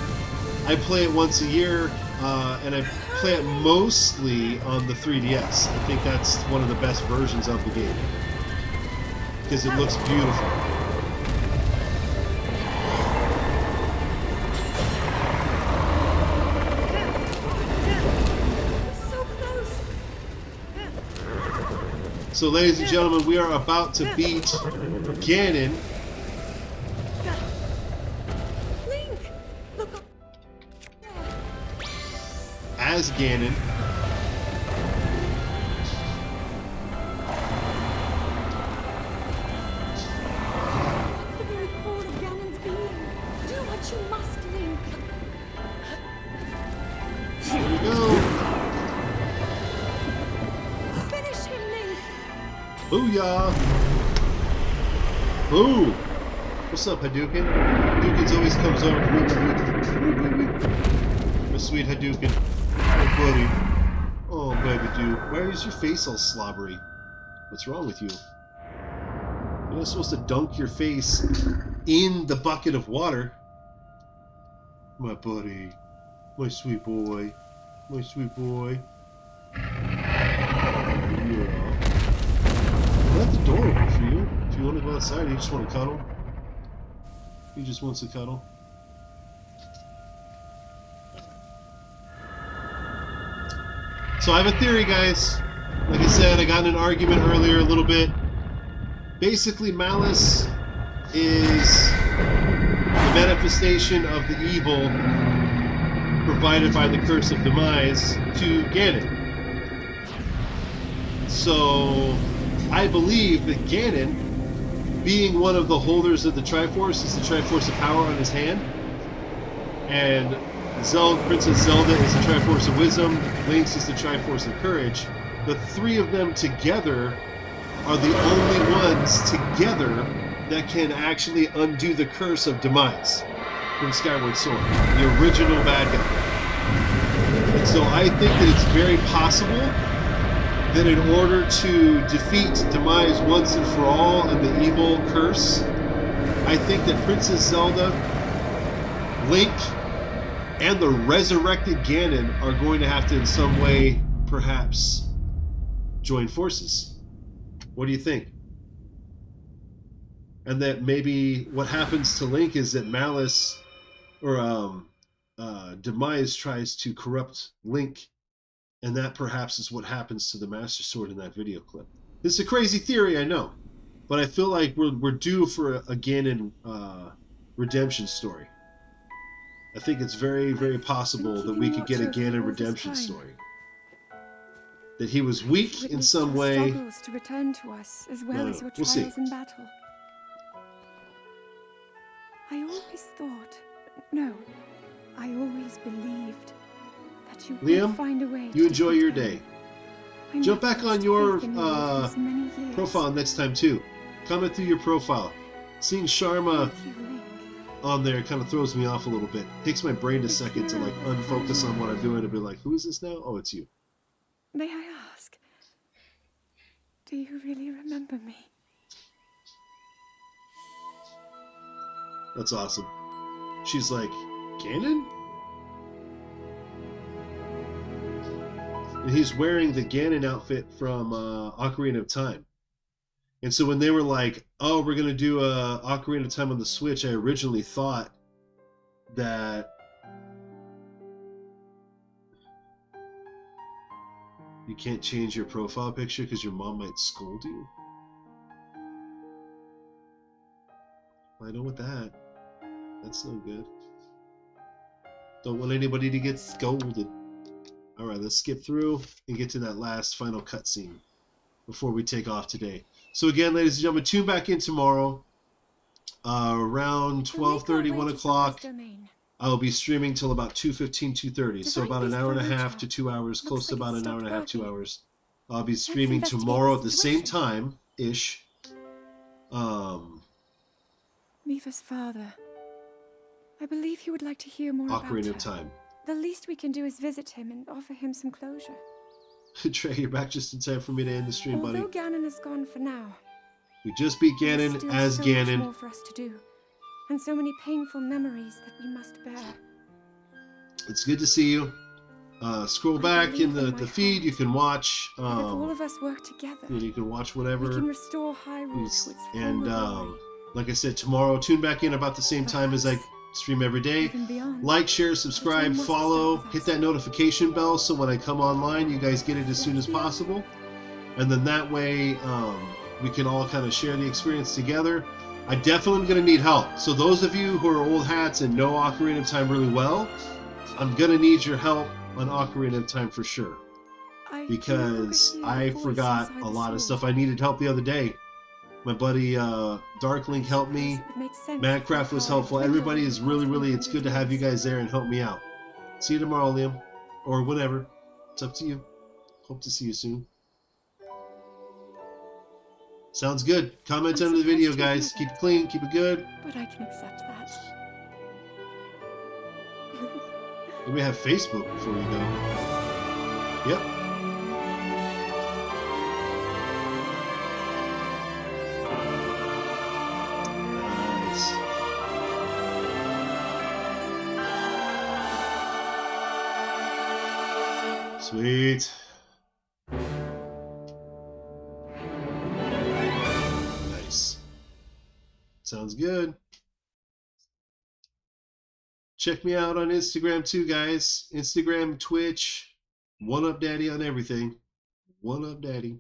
I play it once a year, and I play it mostly on the 3DS. I think that's one of the best versions of the game because it looks beautiful. So, ladies and gentlemen, we are about to beat Ganon. Link! Look up. As Ganon. That's the very core of Ganon's being. Do what you must, Link. Here we go. Finish him, Link. Booyah! Boo! What's up, Hadouken? Hadouken's always comes over. My sweet Hadouken. Oh, buddy. Oh, baby dude. Why is your face all slobbery? What's wrong with you? You're not supposed to dunk your face in the bucket of water. My buddy. My sweet boy. My sweet boy. Yeah. I left the door open for you. If you want to go outside, you just want to cuddle. He just wants to cuddle. So I have a theory, guys. Like I said, I got in an argument earlier a little bit. Basically, Malice is the manifestation of the evil provided by the Curse of Demise to Ganon. So I believe that Ganon, being one of the holders of the Triforce, is the Triforce of Power on his hand. And Princess Zelda is the Triforce of Wisdom, Link is the Triforce of Courage. The three of them together are the only ones together that can actually undo the Curse of Demise from Skyward Sword, the original bad guy. And so I think that it's very possible that in order to defeat Demise once and for all and the evil curse, I think that Princess Zelda, Link, and the resurrected Ganon are going to have to in some way perhaps join forces. What do you think? And that maybe what happens to Link is that Malice or Demise tries to corrupt Link, and that perhaps is what happens to the Master Sword in that video clip. This is a crazy theory, I know, but I feel like we're due for a Ganon redemption story. I think it's very, very possible that we could get a Ganon redemption story. That he was weak in some way. Struggles to return to us, as well as your we'll see. trials in battle. I always thought, no, I always believed that you Liam, would find a way. You to enjoy defeat your them. day. I Jump never back on lost your faith in you over these many years. profile next time too. Comment through your profile. Seeing Sharma Thank you, Link. on there kind of throws me off a little bit. Takes my brain a second to like unfocus on what I'm doing and be like, who is this now? Oh, it's you. May I ask, do you really remember me? That's awesome. She's like, Ganon? And he's wearing the Ganon outfit from Ocarina of Time. And so when they were like, oh, we're going to do Ocarina of Time on the Switch, I originally thought that you can't change your profile picture because your mom might scold you. I know with that. That's no good. Don't want anybody to get scolded. Alright, let's skip through and get to that last final cutscene before we take off today. So again, ladies and gentlemen, tune back in tomorrow around 12:30, 1 o'clock. I will be streaming till about 2:15, 2:30. So about an hour and a half to 2 hours, close to about an hour and a half, 2 hours. I'll be streaming tomorrow at the same time-ish. Mifa's father. I believe he would like to hear more about Ocarina her. of Time. The least we can do is visit him and offer him some closure. Trey, you're back just in time for me to end the stream, buddy. Although Ganon is gone for now, We just beat there is Ganon still as so Ganon. much more for us to do, and so many painful memories that we must bear. It's good to see you. Scroll I back in believe in the my feed. You heart can watch. that if all of us work together, You can watch we whatever. can restore Hyrule to its And former glory. like I said, tomorrow, tune back in about the same time as I stream every day. Even beyond. Like, share, subscribe, must follow, start with hit us. that notification bell so when I come online, you guys get it as soon as possible. And then that way, we can all kind of share the experience together. I definitely am going to need help. So those of you who are old hats and know Ocarina of Time really well, I'm going to need your help on Ocarina of Time for sure. I can Because no longer hear I the voice forgot inside a the lot of sword. stuff. I needed help the other day. My buddy Darklink helped me. It would make sense Madcraft if was my power helpful. dwindled Everybody over is the really, past really, it's 100 good to have you years. guys there and help me out. See you tomorrow, Liam. Or whenever. It's up to you. Hope to see you soon. Sounds good. Comment I'm under the video, surprised you guys. admit Keep it. it clean. Keep it good. But I can accept that. And we have Facebook before we go. Yep. Nice. Sweet. Nice. Sounds good. Check me out on Instagram too, guys. Instagram, Twitch, 1UPdaddy on everything. 1UPdaddy.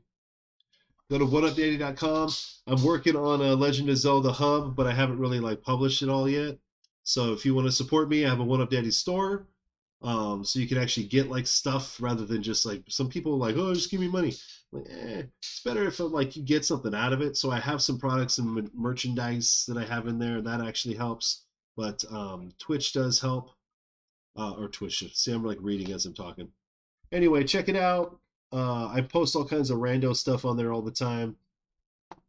Go to 1UPdaddy.com. I'm working on a Legend of Zelda hub, but I haven't really published it all yet. So if you want to support me, I have a 1UPdaddy store. So you can actually get stuff rather than just some people oh, just give me money. It's better if you get something out of it. So I have some products and merchandise that I have in there. That actually helps. But Twitch does help. Or Twitch. See, I'm reading as I'm talking. Anyway, check it out. I post all kinds of rando stuff on there all the time.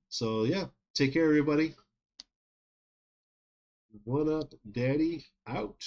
So yeah, take care, everybody. 1UPdaddy out.